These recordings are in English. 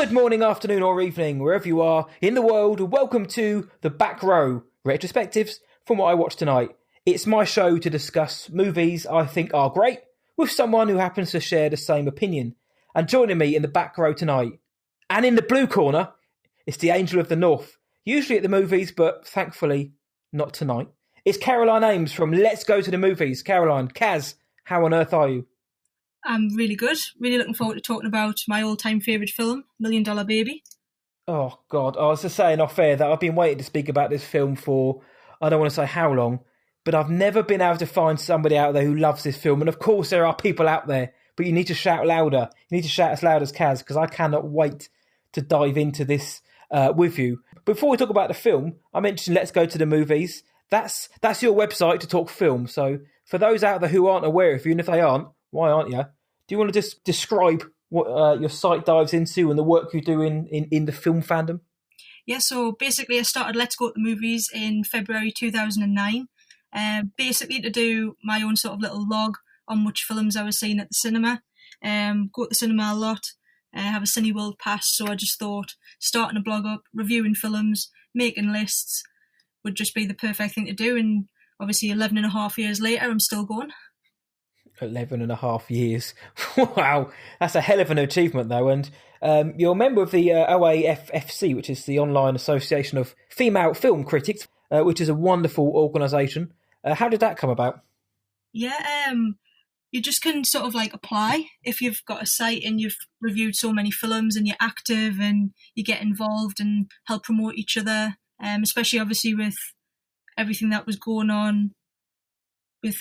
Good morning, afternoon or evening, wherever you are in the world. Welcome to The Back Row, Retrospectives from What I Watched Tonight. It's my show to discuss movies I think are great with someone who happens to share the same opinion. And joining me in the back row tonight, and in the blue corner, it's the Angel of the North. Usually at the movies, but thankfully not tonight. It's Caroline Ames from Let's Go to the Movies. Caroline, Kaz, how on earth are you? I'm really good. Really looking forward to talking about my all-time favourite film, $1 Million Baby. Oh, God. I was just saying off air that I've been waiting to speak about this film for, I don't want to say how long, but I've never been able to find somebody out there who loves this film. And of course there are people out there, but you need to shout louder. You need to shout as loud as Kaz, because I cannot wait to dive into this with you. Before we talk about the film, I mentioned Let's Go to the Movies. That's your website to talk film. So for those out there who aren't aware of you, and if they aren't, why aren't you? Do you want to just describe what your site dives into and the work you do in the film fandom? Yeah, so basically I started Let's Go to the Movies in February 2009. Basically to do my own sort of little log on which films I was seeing at the cinema. Go to the cinema a lot, have a Cineworld pass, so I just thought starting a blog up, reviewing films, making lists would just be the perfect thing to do. And obviously 11 and a half years later, I'm still going. 11 and a half years. Wow, that's a hell of an achievement, though. And you're a member of the OAFFC, which is the Online Association of Female Film Critics, which is a wonderful organisation. How did that come about? Yeah, you just can sort of like apply if you've got a site and you've reviewed so many films and you're active and you get involved and help promote each other, especially obviously with everything that was going on with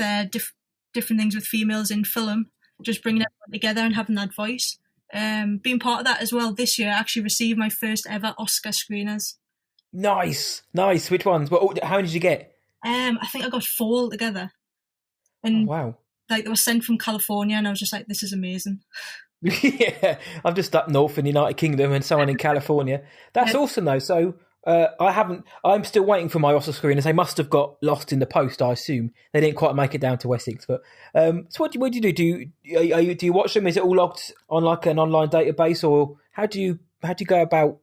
different things with females in film, just bringing everyone together and having that voice. Being part of that as well this year, I actually received my first ever Oscar screeners. Nice. Which ones? Well, how many did you get? I think I got 4 altogether. And wow. Like they were sent from California and I was just like, this is amazing. Yeah, I'm just up north in the United Kingdom and someone in California. That's awesome though. So I'm still waiting for my Oscar screeners. They must have got lost in the post, I assume. They didn't quite make it down to Essex. But so what do you do? Do you watch them? Is it all logged on like an online database, or how do you go about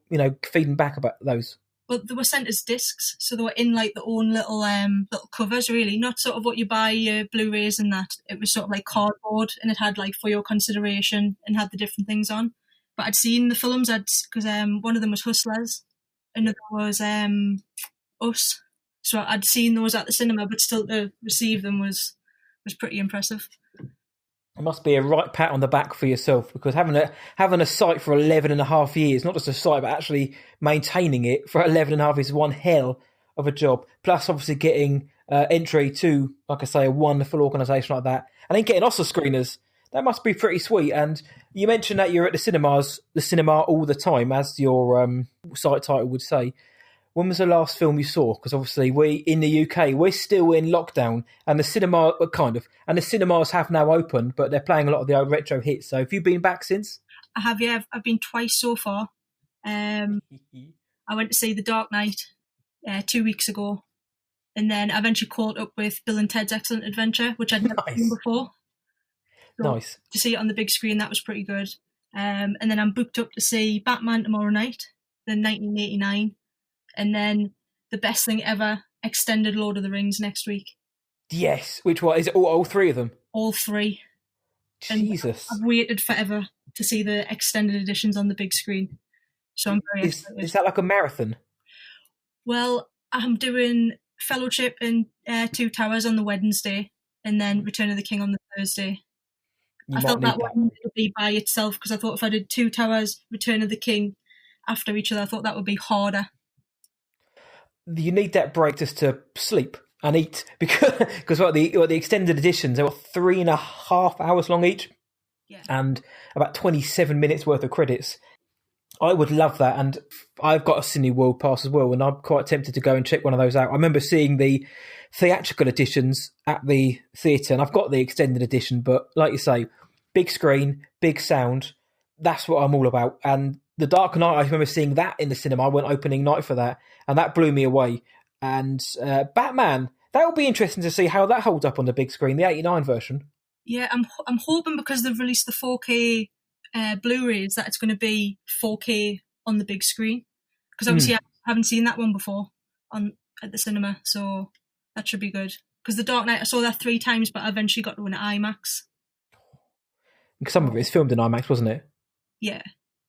feeding back about those? Well, they were sent as discs, so they were in like their own little covers, really. Not sort of what you buy your Blu-rays and that. It was sort of like cardboard, and it had like for your consideration and had the different things on. But I'd seen the films, because one of them was Hustlers, another was Us. So I'd seen those at the cinema, but still to receive them was pretty impressive. It must be a right pat on the back for yourself, because having a site for 11 and a half years, not just a site, but actually maintaining it for 11 and a half years is one hell of a job. Plus, obviously, getting entry to, like I say, a wonderful organisation like that, and then getting Oscar screeners, that must be pretty sweet. And you mentioned that you're at the cinema all the time, as your site title would say. When was the last film you saw? Because obviously we in the UK, we're still in lockdown, and the cinemas have now opened, but they're playing a lot of the old retro hits. So have you been back since? I have, yeah. I've been twice so far. I went to see The Dark Knight 2 weeks ago, and then I eventually caught up with Bill and Ted's Excellent Adventure, which I'd never seen before. So nice. To see it on the big screen, that was pretty good. And then I'm booked up to see Batman tomorrow night, the 1989. And then the best thing ever, extended Lord of the Rings next week. Yes. Which one? Is it all 3 of them? All 3. Jesus. And I've waited forever to see the extended editions on the big screen. So I'm very excited. Is that like a marathon? Well, I'm doing Fellowship and Two Towers on the Wednesday, and then Return of the King on the Thursday. I felt that one needed to be by itself, because I thought if I did Two Towers, Return of the King after each other, I thought that would be harder. You need that break just to sleep and eat, because the extended editions, they were 3.5 hours long each, and about 27 minutes worth of credits. I would love that, and I've got a Cineworld pass as well, and I'm quite tempted to go and check one of those out. I remember seeing the theatrical editions at the theatre, and I've got the extended edition, but like you say, big screen, big sound, that's what I'm all about. And The Dark Knight, I remember seeing that in the cinema. I went opening night for that, and that blew me away. And Batman, that will be interesting to see how that holds up on the big screen, the 89 version. Yeah, I'm hoping, because they've released the 4K Blu-rays that it's going to be 4K on the big screen, because obviously I haven't seen that one before at the cinema, so that should be good. Because The Dark Knight, I saw that 3 times, but I eventually got to an IMAX. Some of it's filmed in IMAX, wasn't it? Yeah.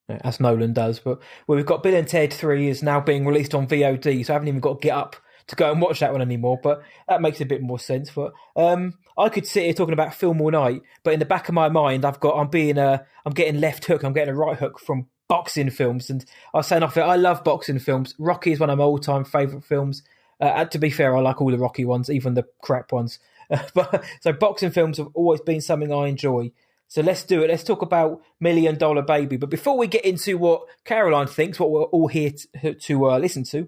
As Nolan does. But we've got Bill and Ted 3 is now being released on VOD, so I haven't even got to get up to go and watch that one anymore, but that makes a bit more sense. But I could sit here talking about film all night, but in the back of my mind, I'm getting left hook, I'm getting a right hook from boxing films, and I was saying off it, I love boxing films. Rocky is one of my all-time favourite films. To be fair, I like all the Rocky ones, even the crap ones. So boxing films have always been something I enjoy. So let's do it. Let's talk about $1 Million Baby. But before we get into what Caroline thinks, what we're all here to listen to,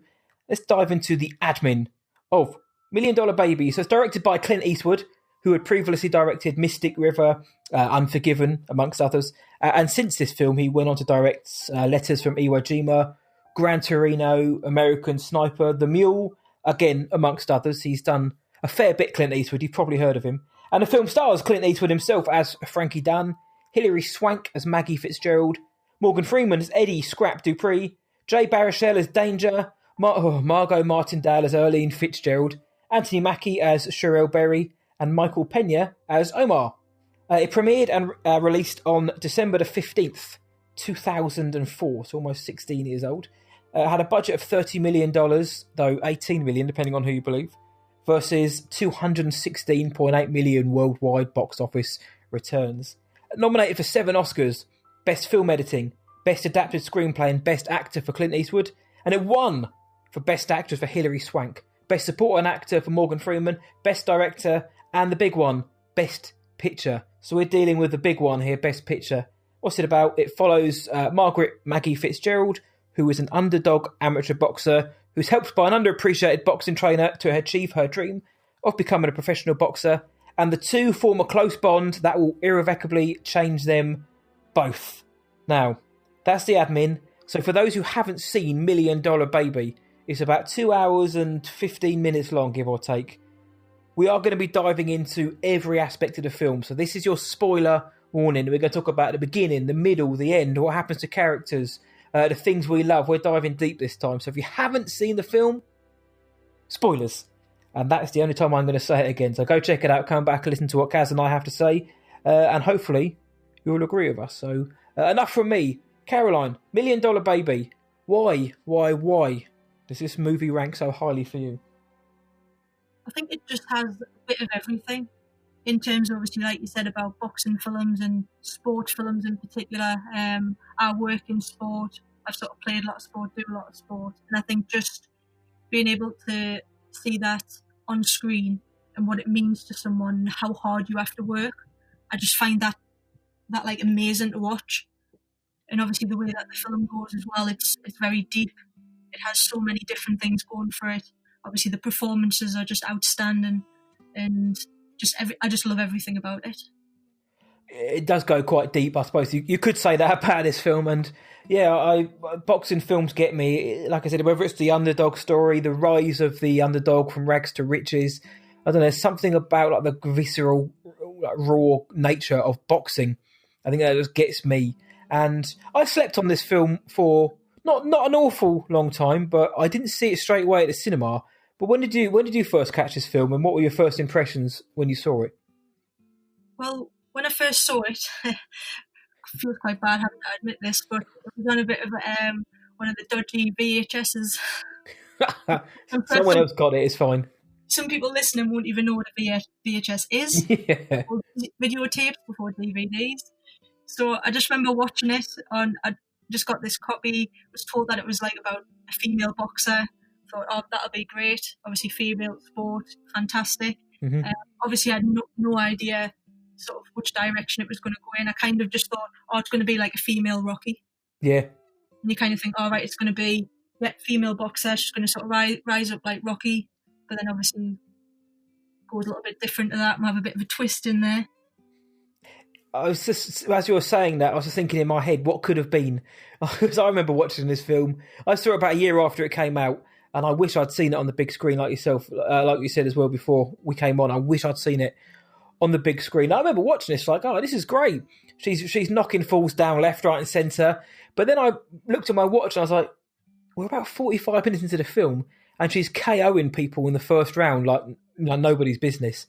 let's dive into the admin of $1 Million Baby. So it's directed by Clint Eastwood, who had previously directed Mystic River, Unforgiven, amongst others. And since this film, he went on to direct Letters from Iwo Jima, Gran Torino, American Sniper, The Mule, again, amongst others. He's done a fair bit, Clint Eastwood. You've probably heard of him. And the film stars Clint Eastwood himself as Frankie Dunn, Hilary Swank as Maggie Fitzgerald, Morgan Freeman as Eddie Scrap Dupree, Jay Baruchel as Danger, Margot Martindale as Earlene Fitzgerald, Anthony Mackie as Sherelle Berry, and Michael Pena as Omar. It premiered and released on December the 15th, 2004, so almost 16 years old. Had a budget of $30 million, though $18 million, depending on who you believe, versus $216.8 million worldwide box office returns. Nominated for 7 Oscars, Best Film Editing, Best Adapted Screenplay and Best Actor for Clint Eastwood, and it won for Best Actress for Hilary Swank, Best Supporting Actor for Morgan Freeman, Best Director, and the big one, Best Picture. So we're dealing with the big one here, Best Picture. What's it about? It follows Margaret Maggie Fitzgerald, who is an underdog amateur boxer who's helped by an underappreciated boxing trainer to achieve her dream of becoming a professional boxer, and the two form a close bond that will irrevocably change them both. Now, that's the admin. So for those who haven't seen $1 Million Baby, it's about 2 hours and 15 minutes long, give or take. We are going to be diving into every aspect of the film, so this is your spoiler warning. We're going to talk about the beginning, the middle, the end, what happens to characters, the things we love. We're diving deep this time. So if you haven't seen the film, spoilers. And that's the only time I'm going to say it again. So go check it out, come back and listen to what Kaz and I have to say. And hopefully you'll agree with us. So enough from me. Caroline, $1 Million Baby. Why does this movie rank so highly for you? I think it just has a bit of everything. In terms of, obviously, like you said, about boxing films and sport films in particular. I work in sport. I've sort of played a lot of sport, do a lot of sport. And I think just being able to see that on screen and what it means to someone, how hard you have to work, I just find that like amazing to watch. And obviously the way that the film goes as well, it's very deep. It has so many different things going for it. Obviously the performances are just outstanding, and I just love everything about it. It does go quite deep, I suppose. You could say that about this film, and yeah, boxing films get me. Like I said, whether it's the underdog story, the rise of the underdog from rags to riches, I don't know, there's something about like the visceral, like, raw nature of boxing. I think that just gets me. And I slept on this film for not an awful long time, but I didn't see it straight away at the cinema. But when did you first catch this film, and what were your first impressions when you saw it? Well, when I first saw it, it feels quite bad having to admit this, but it was on a bit of one of the dodgy VHSs. Someone else got it, it's fine. Some people listening won't even know what a VHS is. Yeah. Videotapes before DVDs. So I just remember watching it, and I just got this copy, was told that it was like about a female boxer. Thought, oh, that'll be great. Obviously, female sport, fantastic. Mm-hmm. Obviously, I had no idea sort of which direction it was going to go in. I kind of just thought, oh, it's going to be like a female Rocky. Yeah. And you kind of think, all right, it's going to be female boxer. She's going to sort of rise up like Rocky, but then obviously goes a little bit different to that and have a bit of a twist in there. I was just, as you were saying that, I was just thinking in my head, what could have been? Because I remember watching this film. I saw it about a year after it came out, and I wish I'd seen it on the big screen like yourself, like you said as well before we came on. I wish I'd seen it on the big screen. I remember watching this like, oh, this is great. She's knocking falls down left, right, and centre. But then I looked at my watch and I was like, we're about 45 minutes into the film, and she's KOing people in the first round like nobody's business.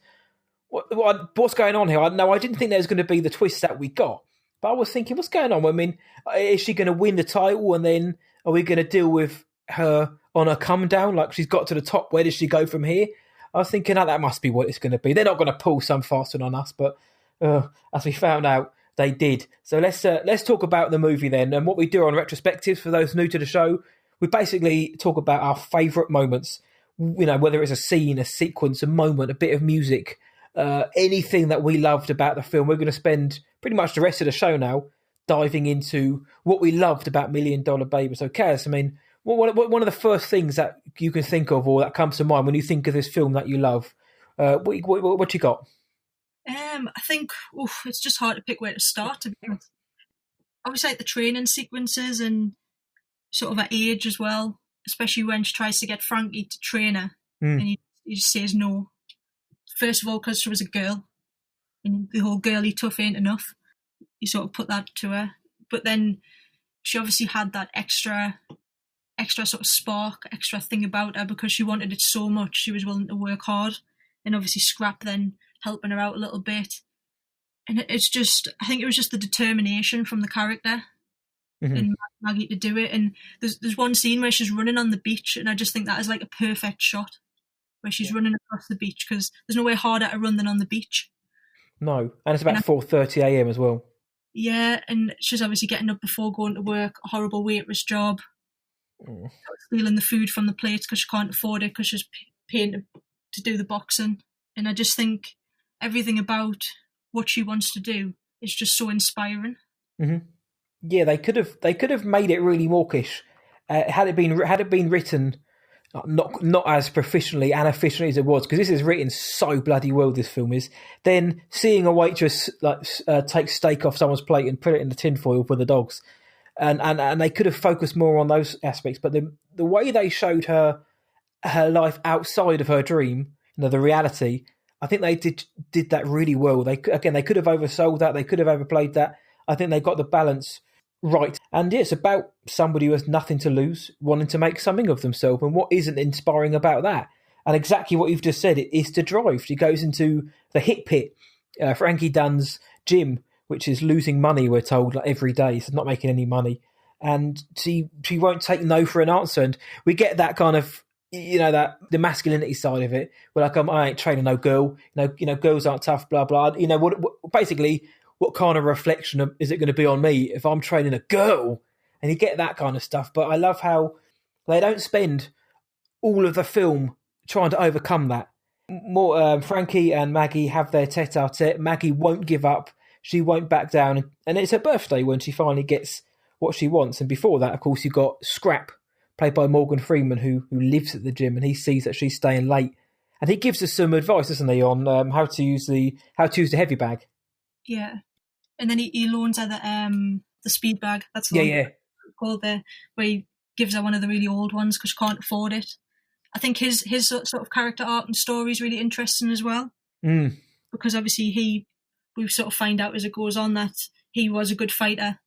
What's going on here? I didn't think there was going to be the twist that we got. But I was thinking, what's going on? I mean, is she going to win the title, and then are we going to deal with her on a come down? Like, she's got to the top. Where does she go from here? I was thinking, that must be what it's going to be. They're not going to pull some fast one on us, but as we found out, they did. So let's talk about the movie then. And what we do on Retrospectives, for those new to the show, we basically talk about our favourite moments. Whether it's a scene, a sequence, a moment, a bit of music, anything that we loved about the film. We're going to spend pretty much the rest of the show now diving into what we loved about $1 Million Baby. So, Kaz, I mean, one of the first things that you can think of or that comes to mind when you think of this film that you love, what you got? I think it's just hard to pick where to start. To be honest. Obviously, like the training sequences and sort of her age as well, especially when she tries to get Frankie to train her, and he just says no. First of all, because she was a girl, and the whole girly tough ain't enough. You sort of put that to her. But then she obviously had that extra sort of spark, extra thing about her because she wanted it so much. She was willing to work hard, and obviously Scrap then helping her out a little bit. And it's just, I think it was just the determination from the character and Maggie to do it. And there's one scene where she's running on the beach, and I just think that is like a perfect shot where she's running across the beach, because there's nowhere harder to run than on the beach. No, and it's about 4:30 a.m. as well. Yeah, and she's obviously getting up before going to work, a horrible waitress job, stealing the food from the plates because she can't afford it because she's paying to do the boxing. And I just think everything about what she wants to do is just so inspiring. Mm-hmm. Yeah, they could have made it really mawkish had it been written not as professionally and efficiently as it was, because this is written so bloody well. This film is. Then seeing a waitress take steak off someone's plate and put it in the tinfoil for the dogs, and they could have focused more on those aspects. But the way they showed her life outside of her dream, the reality, I think they did that really well. They could have oversold that, they could have overplayed that. I think they got the balance right. And it's about somebody who has nothing to lose, wanting to make something of themselves. And what isn't inspiring about that? And exactly what you've just said, it is to drive. She goes into the hit pit, Frankie Dunn's gym, which is losing money, we're told, like every day. So not making any money. And she won't take no for an answer. And we get that kind of, that the masculinity side of it. We're like, I ain't training no girl. Girls aren't tough, blah, blah. Basically, what kind of reflection is it going to be on me if I'm training a girl? And you get that kind of stuff. But I love how they don't spend all of the film trying to overcome that. More Frankie and Maggie have their tete-a-tete. Maggie won't give up. She won't back down. And it's her birthday when she finally gets what she wants. And before that, of course, you've got Scrap, played by Morgan Freeman, who lives at the gym, and he sees that she's staying late. And he gives us some advice, doesn't he, on how to use the heavy bag. Yeah. And then he loans her the speed bag. That's the one called there, where he gives her one of the really old ones because she can't afford it. I think his sort of character arc and story is really interesting as well. Because obviously we sort of find out as it goes on that he was a good fighter,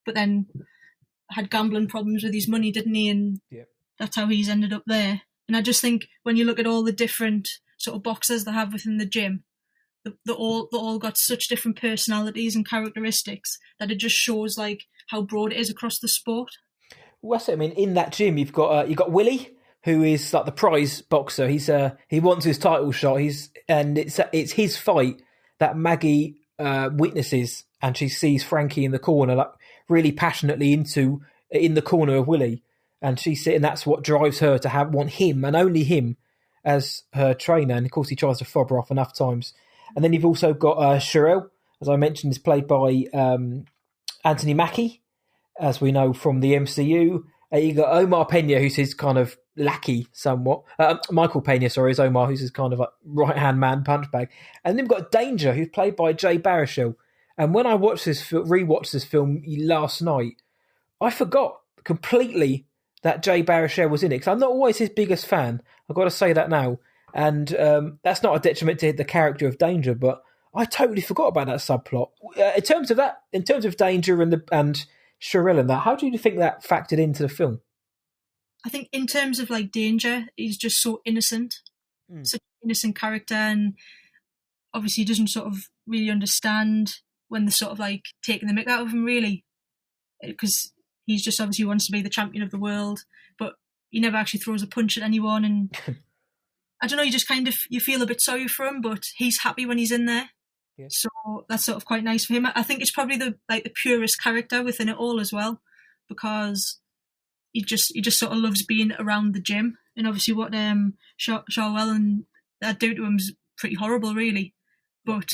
but then had gambling problems with his money, didn't he? And that's how he's ended up there. And I just think when you look at all the different sort of boxers they have within the gym, they all got such different personalities and characteristics that it just shows like how broad it is across the sport. Well, that's it. I mean, in that gym, you've got Willie, who is like the prize boxer. He wants his title shot. It's his fight that Maggie witnesses, and she sees Frankie in the corner, like really passionately in the corner of Willie, and that's what drives her to want him and only him as her trainer. And of course, he tries to fob her off enough times. And then you've also got Sherelle, as I mentioned, is played by Anthony Mackie, as we know from the MCU. You got Omar Pena, who's his kind of lackey somewhat. Michael Pena, is Omar, who's his kind of like right-hand man punch bag. And then we've got Danger, who's played by Jay Baruchel. And when I rewatched this film last night, I forgot completely that Jay Baruchel was in it, because I'm not always his biggest fan. I've got to say that now. And that's not a detriment to the character of Danger, but I totally forgot about that subplot. In terms of Danger and Sherelle and that, how do you think that factored into the film? I think in terms of like Danger, he's just so innocent, such an innocent character, and obviously he doesn't sort of really understand when they're sort of like taking the mick out of him, really, because he's just obviously wants to be the champion of the world, but he never actually throws a punch at anyone, and I don't know, you just kind of, you feel a bit sorry for him, but he's happy when he's in there. Yeah. So that's sort of quite nice for him. I think it's probably the purest character within it all as well, because he just sort of loves being around the gym, and obviously what Sherelle and that do to him is pretty horrible, really. But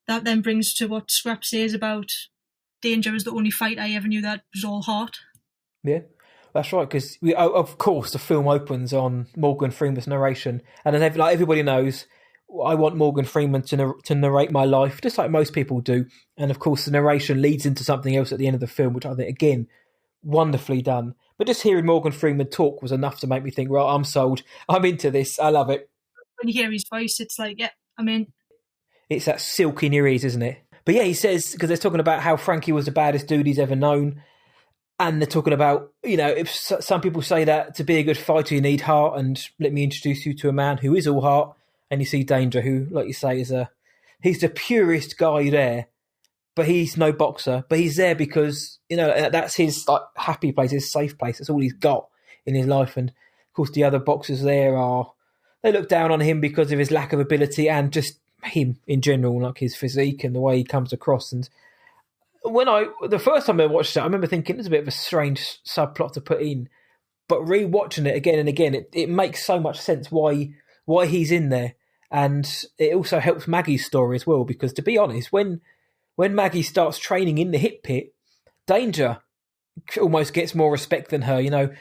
that then brings to what Scrap says about Danger is the only fight I ever knew that was all heart. Yeah, that's right, because of course the film opens on Morgan Freeman's narration, and then like everybody knows, I want Morgan Freeman to narrate my life, just like most people do. And of course the narration leads into something else at the end of the film, which I think, again, wonderfully done. But just hearing Morgan Freeman talk was enough to make me think, right, I'm sold. I'm into this. I love it. When you hear his voice, it's like, yeah, I'm in. It's that silk in your ears, isn't it? But yeah, he says, because they're talking about how Frankie was the baddest dude he's ever known. And they're talking about, if some people say that to be a good fighter, you need heart. And let me introduce you to a man who is all heart. And you see Danger, who, like you say, he's the purest guy there. But he's no boxer. But he's there because, that's his happy place, his safe place. That's all he's got in his life. And, of course, the other boxers there they look down on him because of his lack of ability and just him in general, like his physique and the way he comes across. And the first time I watched it, I remember thinking it's a bit of a strange subplot to put in. But rewatching it again and again, it makes so much sense why he's in there. And it also helps Maggie's story as well, because to be honest, when Maggie starts training in the hit pit, Danger almost gets more respect than her.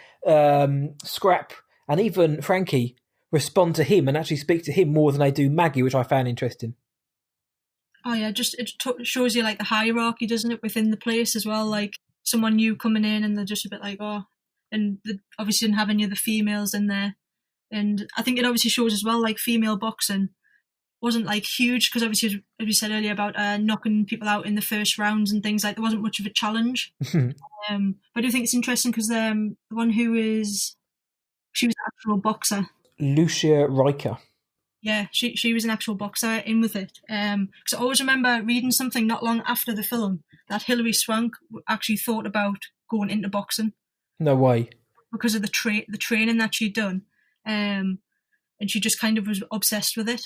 Scrap and even Frankie respond to him and actually speak to him more than they do Maggie, which I found interesting. Oh yeah, shows you like the hierarchy, doesn't it, within the place as well? Like someone new coming in and they're just a bit like, oh, and they obviously didn't have any of the females in there. And I think it obviously shows as well, like female boxing wasn't like huge, because obviously, as we said earlier about knocking people out in the first rounds and things, like there wasn't much of a challenge. But I do think it's interesting because the one she was an actual boxer. Lucia Riker. Yeah, she was an actual boxer in with it. Because I always remember reading something not long after the film that Hilary Swank actually thought about going into boxing. No way. Because of the training that she'd done. And she just kind of was obsessed with it.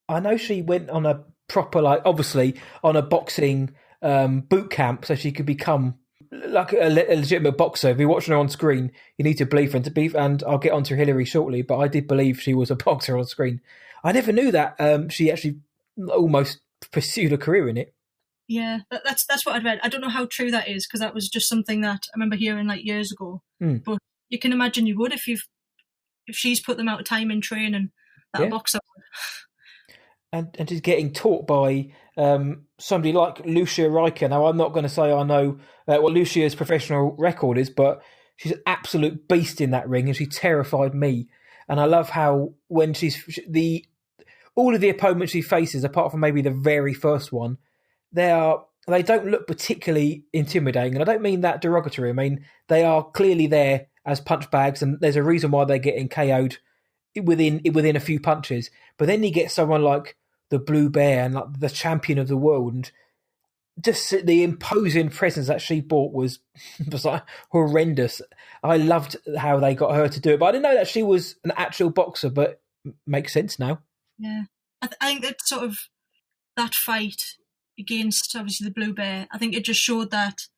I know she went on a proper, obviously, on a boxing boot camp so she could become like a legitimate boxer. If you're watching her on screen, you need to believe her. And I'll get onto Hillary shortly, but I did believe she was a boxer on screen. I never knew that she actually almost pursued a career in it. Yeah, that's what I'd read. I don't know how true that is, because that was just something that I remember hearing years ago. But you can imagine you would if she's put them out of time in training, that boxer would. And she's getting taught by somebody like Lucia Riker. Now, I'm not going to say I know what Lucia's professional record is, but she's an absolute beast in that ring, and she terrified me. And I love how when all of the opponents she faces, apart from maybe the very first one, they don't look particularly intimidating. And I don't mean that derogatory. I mean, they are clearly there as punch bags, and there's a reason why they're getting KO'd within a few punches. But then you get someone like the Blue Bear and the champion of the world, and just the imposing presence that she brought was horrendous. I loved how they got her to do it, but I didn't know that she was an actual boxer. But makes sense now. Yeah, I think that sort of that fight against obviously the Blue Bear, I think it just showed that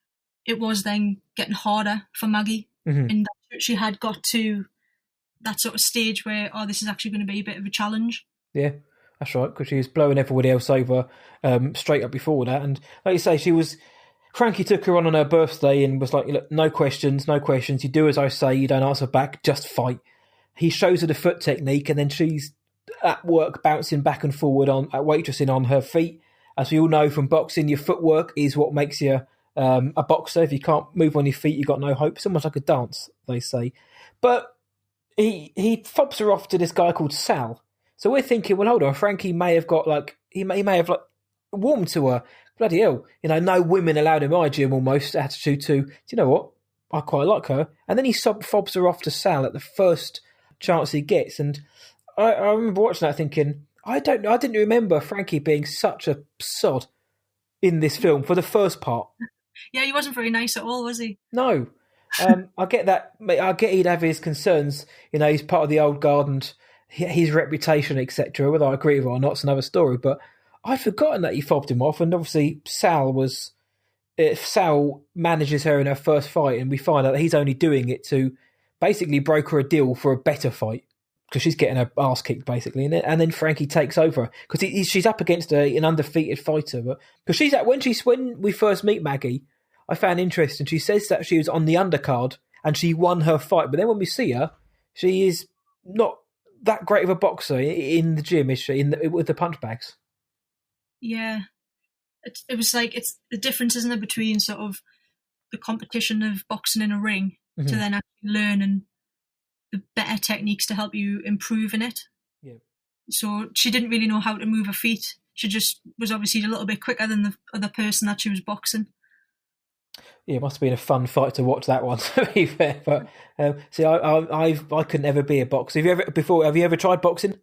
it was then getting harder for Maggie, and that she had got to that sort of stage where, this is actually going to be a bit of a challenge. Yeah, that's right, because she was blowing everybody else over straight up before that. And like you say, Frankie took her on her birthday and was like, look, no questions. You do as I say, you don't answer back, just fight. He shows her the foot technique, and then she's at work bouncing back and forward at waitressing on her feet. As we all know from boxing, your footwork is what makes you a boxer. If you can't move on your feet, you've got no hope. It's almost like a dance, they say. But he fobs her off to this guy called Sal. So we're thinking, well, hold on, Frankie may have got he may have like warmed to her. Bloody hell, no women allowed in my gym almost attitude to, do you know what? I quite like her. And then he fobs her off to Sal at the first chance he gets. And I remember watching that thinking, I didn't remember Frankie being such a sod in this film for the first part. Yeah, he wasn't very nice at all, was he? No. I get that. I get he'd have his concerns. He's part of the old guard and his reputation, etc. Whether I agree with it or not, it's another story. But I'd forgotten that he fobbed him off. And obviously Sal manages her in her first fight, and we find out that he's only doing it to basically broker a deal for a better fight because she's getting her ass kicked basically, and then Frankie takes over because she's up against an undefeated fighter. But because when we first meet Maggie, I found interesting. She says that she was on the undercard and she won her fight, but then when we see her, she is not that great of a boxer in the gym, is she? With the punch bags. Yeah. It was like, it's the difference, isn't it, between sort of the competition of boxing in a ring to then actually learning the better techniques to help you improve in it. Yeah. So she didn't really know how to move her feet. She just was obviously a little bit quicker than the other person that she was boxing. Yeah, it must have been a fun fight to watch that one, to be fair. But see, I could never be a boxer. Have you ever tried boxing?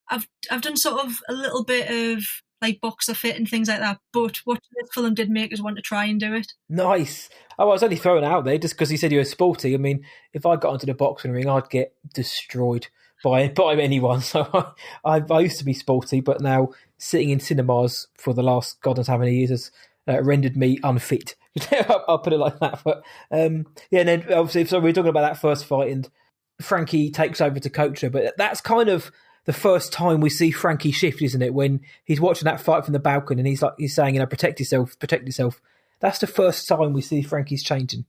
I've done sort of a little bit of like boxer fit and things like that, but watching this film did make us want to try and do it. Nice. Oh, I was only throwing it out there just because he said you were sporty. I mean, if I got onto the boxing ring, I'd get destroyed by anyone. So I used to be sporty, but now sitting in cinemas for the last God knows how many years has rendered me unfit. I'll put it like that. But and then obviously, so we're talking about that first fight, and Frankie takes over to coach her, but that's kind of the first time we see Frankie shift, isn't it? When he's watching that fight from the balcony and he's saying, protect yourself. That's the first time we see Frankie's changing.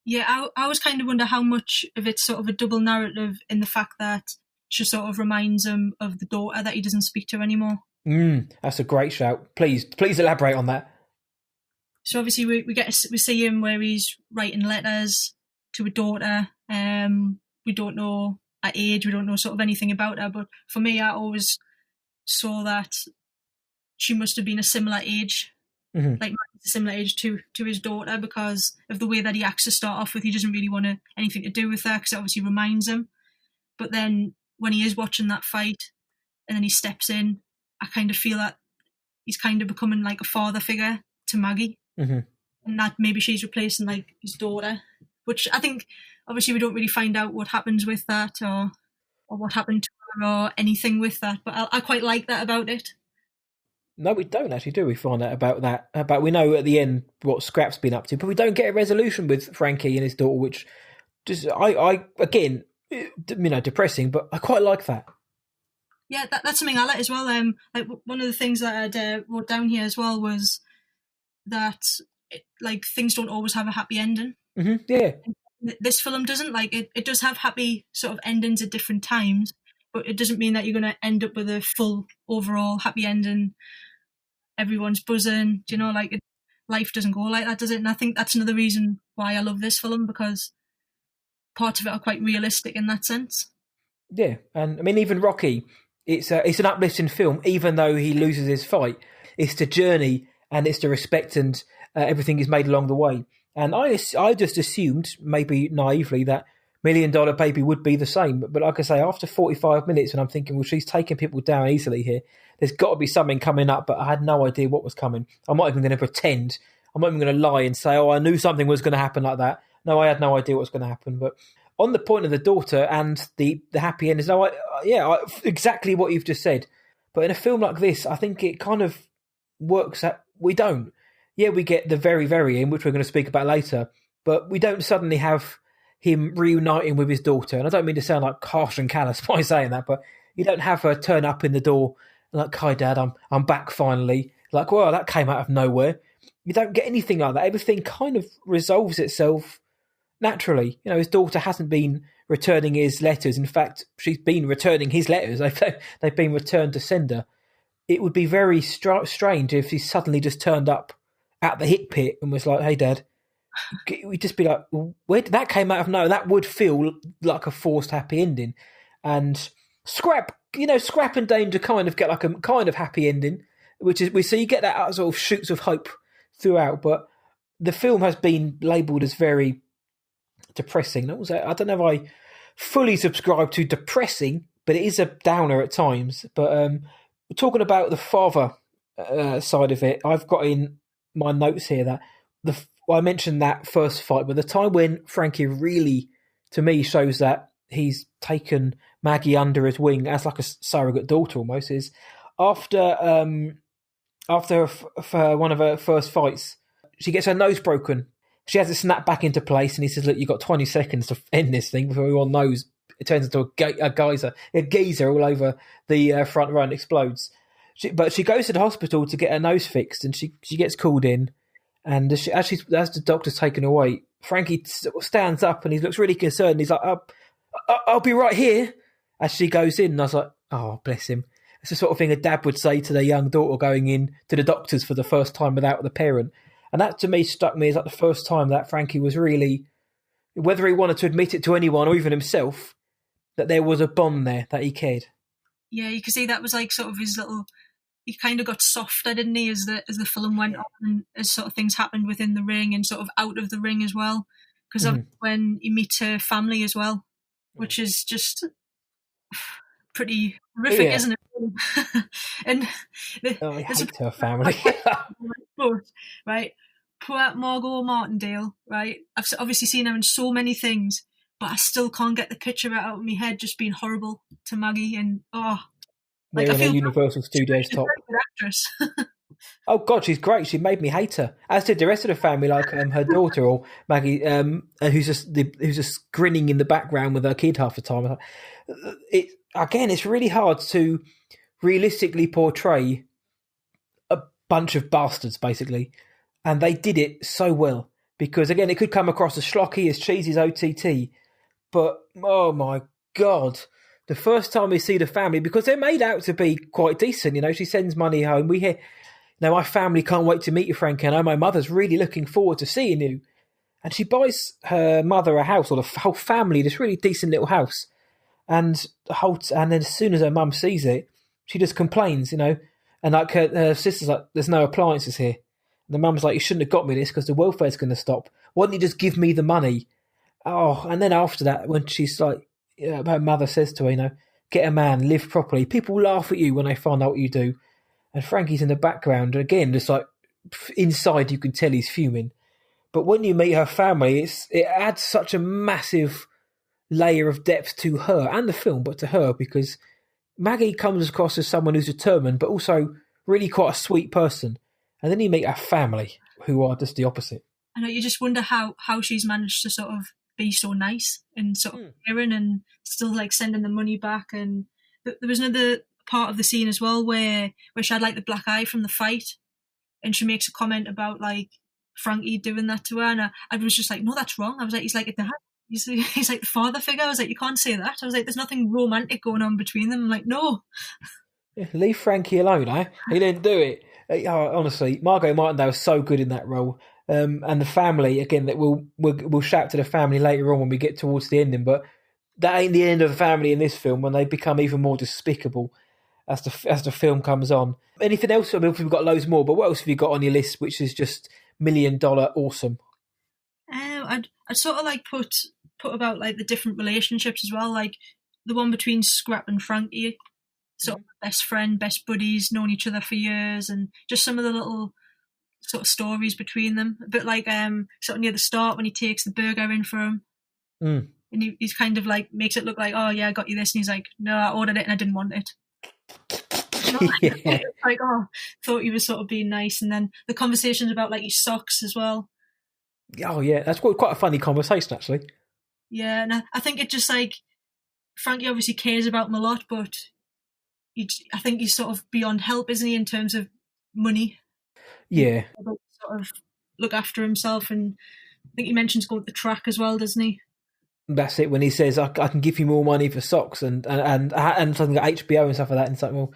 Yeah, I always kind of wonder how much of it's sort of a double narrative in the fact that she sort of reminds him of the daughter that he doesn't speak to anymore. That's a great shout. Please elaborate on that. So obviously we see him where he's writing letters to a daughter. We don't know her age, we don't know sort of anything about her, but for me, I always saw that she must have been a similar age, like a similar age to his daughter, because of the way that he acts to start off with. He doesn't really want anything to do with her because it obviously reminds him. But then when he is watching that fight and then he steps in, I kind of feel that he's kind of becoming like a father figure to Maggie, and that maybe she's replacing like his daughter, which I think obviously we don't really find out what happens with that or what happened to her or anything with that, but I quite like that about it. No, we don't actually, do we? Find out about that. We know at the end what Scrap's been up to, but we don't get a resolution with Frankie and his daughter, which just I again, depressing, but I quite like that. Yeah, that's something I like as well. Like one of the things that I wrote down here as well was that things don't always have a happy ending. Yeah. This film doesn't. Like it does have happy sort of endings at different times, but it doesn't mean that you're going to end up with a full overall happy ending. Everyone's buzzing, life doesn't go like that, does it? And I think that's another reason why I love this film, because parts of it are quite realistic in that sense. Yeah, and I mean, even Rocky, it's an uplifting film, even though he loses his fight. It's the journey and it's the respect and everything is made along the way. And I just assumed, maybe naively, that $1 Million Baby would be the same. But like I say, after 45 minutes, and I'm thinking, well, she's taking people down easily here. There's got to be something coming up, but I had no idea what was coming. I'm not even going to pretend. I'm not even going to lie and say, oh, I knew something was going to happen like that. No, I had no idea what was going to happen. But on the point of the daughter and the happy end, exactly what you've just said. But in a film like this, I think it kind of works that we don't. Yeah, we get the very, very end, which we're going to speak about later, but we don't suddenly have him reuniting with his daughter. And I don't mean to sound like harsh and callous by saying that, but you don't have her turn up in the door like, hi, Dad, I'm back finally. Like, well, that came out of nowhere. You don't get anything like that. Everything kind of resolves itself naturally. His daughter hasn't been returning his letters. In fact, she's been returning his letters. They've been returned to sender. It would be very strange if he suddenly just turned up at the hit pit and was like, hey, Dad. We'd just be like, where did that came out of nowhere? That would feel like a forced happy ending. And Scrap Scrap and Danger kind of get like a kind of happy ending, which is so you get that sort of shoots of hope throughout. But the film has been labelled as very depressing. I don't know if I fully subscribe to depressing, but it is a downer at times. But we're talking about the father side of it. I've got in my notes here that I mentioned that first fight, but the time when Frankie really, to me, shows that he's taken Maggie under his wing as like a surrogate daughter almost is after one of her first fights, she gets her nose broken. She has to snap back into place, and he says, "Look, you've got 20 seconds to end this thing before everyone knows." It turns into a geyser all over the front row and explodes. But she goes to the hospital to get her nose fixed, and she gets called in. And as the doctor's taken away, Frankie stands up and he looks really concerned. He's like, I'll be right here. As she goes in, and I was like, oh, bless him. It's the sort of thing a dad would say to their young daughter going in to the doctors for the first time without the parent. And that to me struck me as like the first time that Frankie was really, whether he wanted to admit it to anyone or even himself, that there was a bond there, that he cared. Yeah, you can see that was like sort of his little, he kind of got softer, didn't he, as the film went on, and as sort of things happened within the ring and sort of out of the ring as well. Because when you meet her family as well, which is just pretty horrific, isn't it? And I hate her family. But, right, poor Margot Martindale, right? I've obviously seen her in so many things, but I still can't get the picture out of my head just being horrible to Maggie. And like, I feel Universal Studios top actress. Oh God, she's great. She made me hate her, as did the rest of the family, like her daughter or Maggie, who's just grinning in the background with her kid half the time. It's really hard to realistically portray a bunch of bastards, basically, and they did it so well. Because again, it could come across as schlocky, as cheesy as OTT, but oh my God. The first time we see the family, because they're made out to be quite decent, she sends money home. We hear, my family can't wait to meet you, Frank. I know my mother's really looking forward to seeing you. And she buys her mother a house, or the whole family, this really decent little house. And then as soon as her mum sees it, she just complains, And like her sister's like, there's no appliances here. And the mum's like, you shouldn't have got me this because the welfare's going to stop. Why don't you just give me the money? Oh, and then after that, when she's like, her mother says to her, get a man, live properly. People laugh at you when they find out what you do. And Frankie's in the background. Again, just like inside, you can tell he's fuming. But when you meet her family, it adds such a massive layer of depth to her and the film, but to her, because Maggie comes across as someone who's determined, but also really quite a sweet person. And then you meet her family, who are just the opposite. I know, you just wonder how she's managed to sort of be so nice and sort of caring and still like sending the money back. And there was another part of the scene as well where she had like the black eye from the fight, and she makes a comment about like Frankie doing that to her, and I was just like, no, that's wrong. I was like, he's like a dad. He's like the father figure. I was like, you can't say that. I was like, there's nothing romantic going on between them. I'm like, no. Yeah, leave Frankie alone, eh? He didn't do it. Honestly, Margot Martindale was so good in that role. And the family, again, that we'll shout to the family later on when we get towards the ending, but that ain't the end of the family in this film, when they become even more despicable as the film comes on. Anything else? I mean, we've got loads more, but what else have you got on your list which is just $1 million awesome? I'd sort of like put about like the different relationships as well, like the one between Scrap and Frankie, sort of best friend, best buddies, known each other for years, and just some of the little sort of stories between them. A bit like sort of near the start when he takes the burger in for him. And he's kind of like makes it look like, oh yeah, I got you this, and he's like, no, I ordered it and I didn't want it. Like, oh, thought he was sort of being nice. And then the conversations about like his socks as well. Oh yeah, that's quite a funny conversation actually. Yeah, and I think it just like Frankie obviously cares about him a lot, but I think he's sort of beyond help, isn't he, in terms of money? Yeah. Sort of look after himself, and I think he mentions going to the track as well, doesn't he? That's it, when he says, I can give you more money for socks and something like HBO and stuff like that, and it's like, well,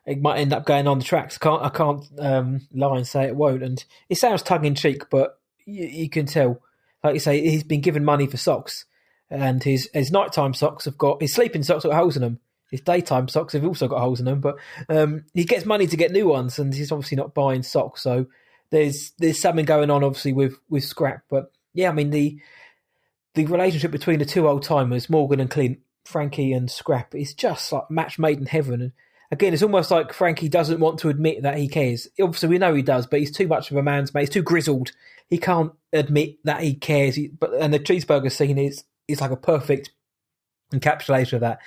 it might end up going on the tracks. I can't lie and say it won't. And it sounds tongue-in-cheek, but you can tell. Like you say, he's been given money for socks, and his nighttime socks have got, his sleeping socks have got holes in them. his daytime socks have also got holes in them, but he gets money to get new ones, and he's obviously not buying socks. So there's something going on, obviously, with Scrap. But yeah, I mean the relationship between the two old timers, Morgan and Clint, Frankie and Scrap, is just like match made in heaven. And again, it's almost like Frankie doesn't want to admit that he cares. Obviously, we know he does, but he's too much of a man's mate. He's too grizzled. He can't admit that he cares. And the cheeseburger scene is like a perfect encapsulation of that.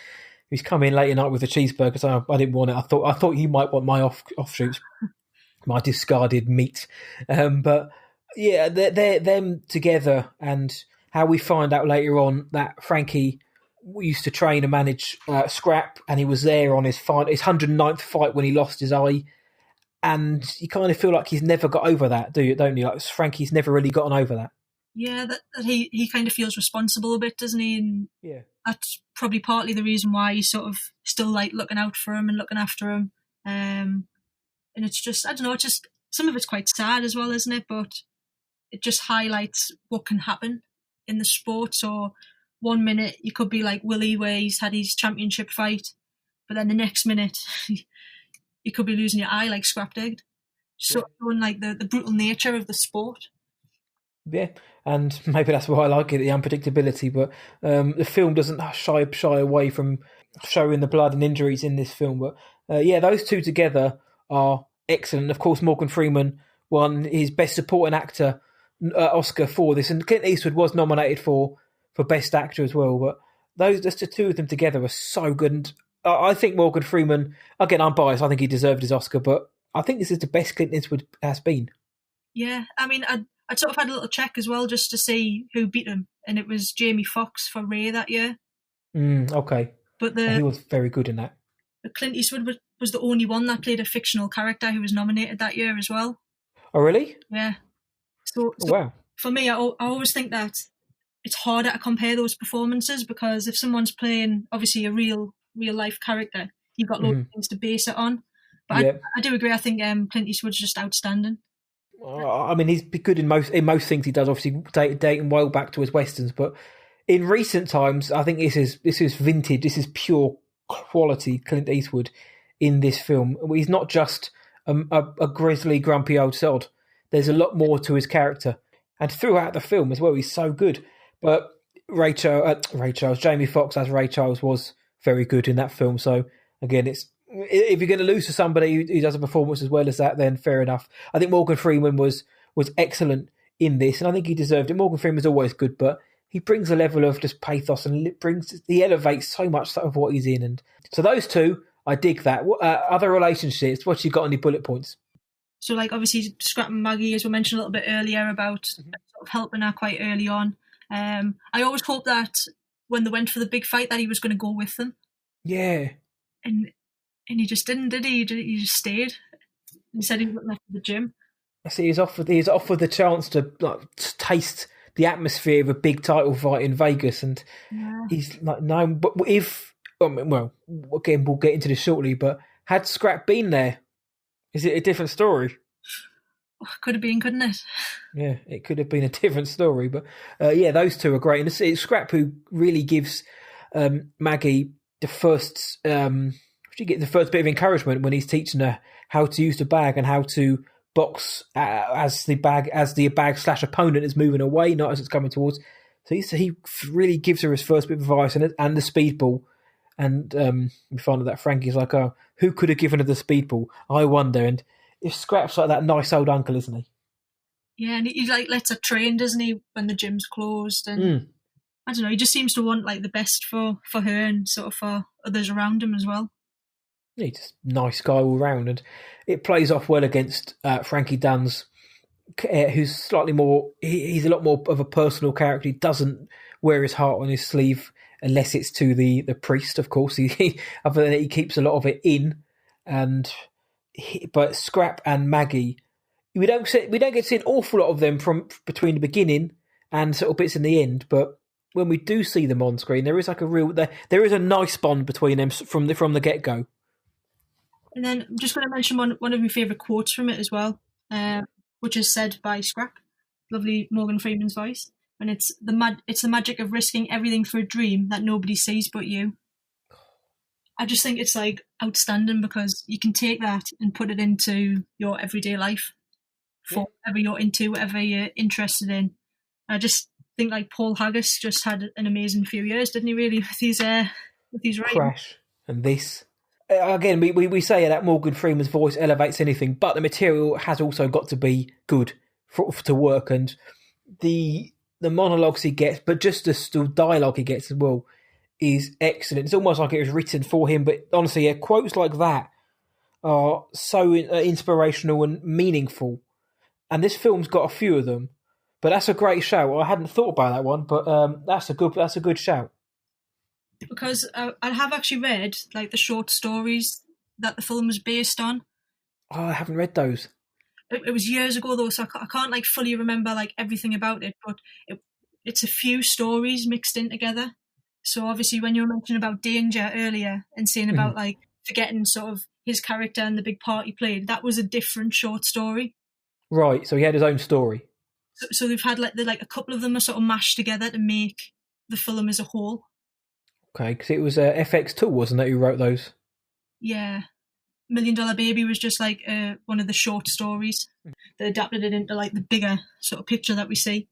He's come in late at night with a cheeseburger, so I didn't want it. I thought you might want my offshoots, my discarded meat. But yeah, they're them together, and how we find out later on that Frankie used to train and manage Scrap, and he was there on his 109th fight when he lost his eye. And you kind of feel like he's never got over that, don't you? Like Frankie's never really gotten over that. Yeah, that he kind of feels responsible a bit, doesn't he? And yeah, that's probably partly the reason why he's sort of still like looking out for him and looking after him. And it's just, I don't know, it's just, some of it's quite sad as well, isn't it? But it just highlights what can happen in the sport. So one minute you could be like Willie, where he's had his championship fight, but then the next minute you could be losing your eye like Scrap did. So showing like the brutal nature of the sport. Yeah, and maybe that's why I like it, the unpredictability. But the film doesn't shy away from showing the blood and injuries in this film. But yeah, those two together are excellent. Of course, Morgan Freeman won his Best Supporting Actor Oscar for this, and Clint Eastwood was nominated for Best Actor as well. But just the two of them together are so good. And I think Morgan Freeman, again, I'm biased, I think he deserved his Oscar, but I think this is the best Clint Eastwood has been. Yeah, I mean, I sort of had a little check as well just to see who beat him, and it was Jamie Foxx for Ray that year. Okay. But he was very good in that. Clint Eastwood was the only one that played a fictional character who was nominated that year as well. Oh, really? Yeah. So wow. For me, I always think that it's harder to compare those performances, because if someone's playing, obviously, a real life character, you've got loads of things to base it on. But I do agree, I think Clint Eastwood's just outstanding. I mean, he's good in most things he does. Obviously, dating well back to his westerns, but in recent times, I think this is vintage. This is pure quality Clint Eastwood in this film. He's not just a grizzly, grumpy old sod. There's a lot more to his character, and throughout the film as well, he's so good. But Jamie Foxx as Ray Charles was very good in that film. So again, if you're going to lose to somebody who does a performance as well as that, then fair enough. I think Morgan Freeman was excellent in this, and I think he deserved it. Morgan Freeman's always good, but he brings a level of just pathos, and he elevates so much of what he's in. And so those two, I dig that. Other relationships, what you got on your bullet points? So, like, obviously, Scrap and Maggie, as we mentioned a little bit earlier, about sort of helping her quite early on. I always hoped that when they went for the big fight that he was going to go with them. Yeah. And he just didn't, did he? He just stayed. He said he went left to the gym. I see he's offered the chance to taste the atmosphere of a big title fight in Vegas, and he's like, no. But again, we'll get into this shortly. But had Scrap been there, is it a different story? Could have been, couldn't it? Yeah, it could have been a different story. But yeah, those two are great, and it's Scrap who really gives Maggie the first. She gets the first bit of encouragement when he's teaching her how to use the bag and how to box as the bag / opponent is moving away, not as it's coming towards. So he really gives her his first bit of advice and the speedball. And we find that Frankie's like, oh, who could have given her the speedball? I wonder. And if Scrap's like that nice old uncle, isn't he? Yeah, and he like lets her train, doesn't he, when the gym's closed? And I don't know, he just seems to want like the best for her and sort of for others around him as well. Yeah, he's just a nice guy all round, and it plays off well against Frankie Dunn's, who's slightly more. He's a lot more of a personal character. He doesn't wear his heart on his sleeve unless it's to the priest, of course. Other than that, he keeps a lot of it in. But Scrap and Maggie, we don't get to see an awful lot of them from between the beginning and sort of bits in the end. But when we do see them on screen, there is like there is a nice bond between them from the get go. And then I'm just going to mention one of my favourite quotes from it as well, which is said by Scrap, lovely Morgan Freeman's voice, and it's the magic of risking everything for a dream that nobody sees but you. I just think it's like outstanding because you can take that and put it into your everyday life for whatever you're into, whatever you're interested in. I just think like Paul Haggis just had an amazing few years, didn't he? Really, with his writing. Crash and this. Again, we say that Morgan Freeman's voice elevates anything, but the material has also got to be good to work, and the monologues he gets, but just the dialogue he gets as well, is excellent. It's almost like it was written for him, but honestly, quotes like that are so inspirational and meaningful, and this film's got a few of them. But that's a great shout. I hadn't thought about that one, but that's a good shout. Because I have actually read like the short stories that the film was based on. Oh, I haven't read those. It was years ago though, so I can't like fully remember like everything about it. But it's a few stories mixed in together. So obviously, when you were mentioning about danger earlier and saying about like forgetting sort of his character and the big part he played, that was a different short story. Right. So he had his own story. So they've had like a couple of them are sort of mashed together to make the film as a whole. Okay, because it was FX2, wasn't it, who wrote those? Yeah. $1 Million Baby was just like one of the short stories that adapted it into like the bigger sort of picture that we see.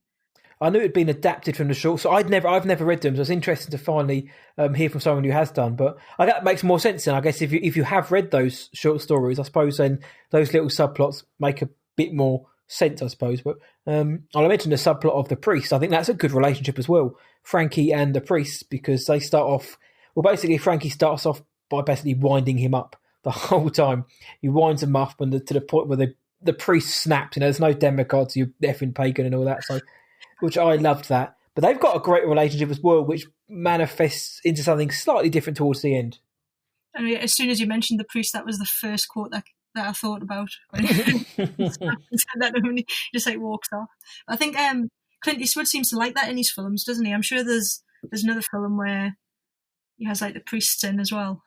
I knew it had been adapted from the short, so I've never read them, so it's interesting to finally hear from someone who has done. But that makes more sense then, I guess, if you have read those short stories, I suppose then those little subplots make a bit more sense, I suppose. But I'll mention the subplot of the priest. I think that's a good relationship as well, Frankie and the priest, because they start off, well, basically Frankie starts off by basically winding him up the whole time. He winds him up and to the point where the priest snaps. There's no demigods, you effing pagan and all that. So, which I loved that. But they've got a great relationship as well, which manifests into something slightly different towards the end. I mean, as soon as you mentioned the priest, that was the first quote that I thought about. That when he just like walks off. I think Clint Eastwood seems to like that in his films, doesn't he? I'm sure there's another film where he has like the priests in as well.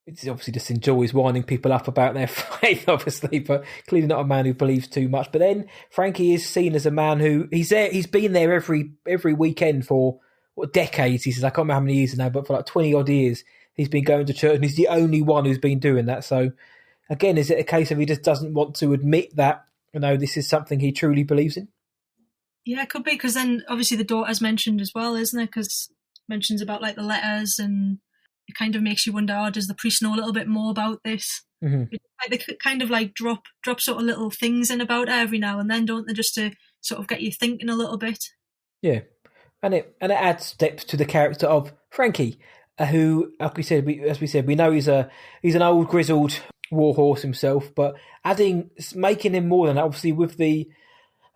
It's obviously just enjoys winding people up about their faith, obviously, but clearly not a man who believes too much. But then Frankie is seen as a man who he's been there every weekend for decades. He says, I can't remember how many years now, but for like 20 odd years he's been going to church, and he's the only one who's been doing that. So again, is it a case of he just doesn't want to admit that, this is something he truly believes in? Yeah, it could be, because then obviously the daughter's mentioned as well, isn't it? Because mentions about like the letters, and it kind of makes you wonder, does the priest know a little bit more about this? Mm-hmm. They kind of like drop sort of little things in about it every now and then, don't they, just to sort of get you thinking a little bit. Yeah, and it adds depth to the character of Frankie, who, like we said, we know he's an old grizzled warhorse himself, but making him more than that, obviously with the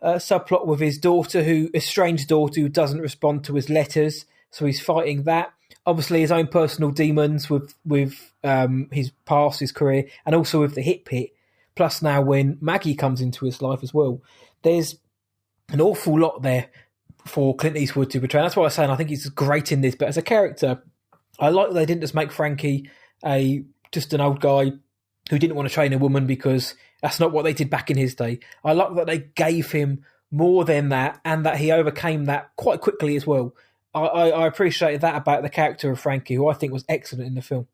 subplot with his daughter, estranged daughter who doesn't respond to his letters, so he's fighting that. Obviously his own personal demons with his past, his career, and also with the hip hit. Plus now when Mackie comes into his life as well, there's an awful lot there for Clint Eastwood to portray. That's why I'm saying I think he's great in this. But as a character, I like that they didn't just make Frankie just an old guy who didn't want to train a woman, because that's not what they did back in his day. I like that they gave him more than that, and that he overcame that quite quickly as well. I appreciated that about the character of Frankie, who I think was excellent in the film.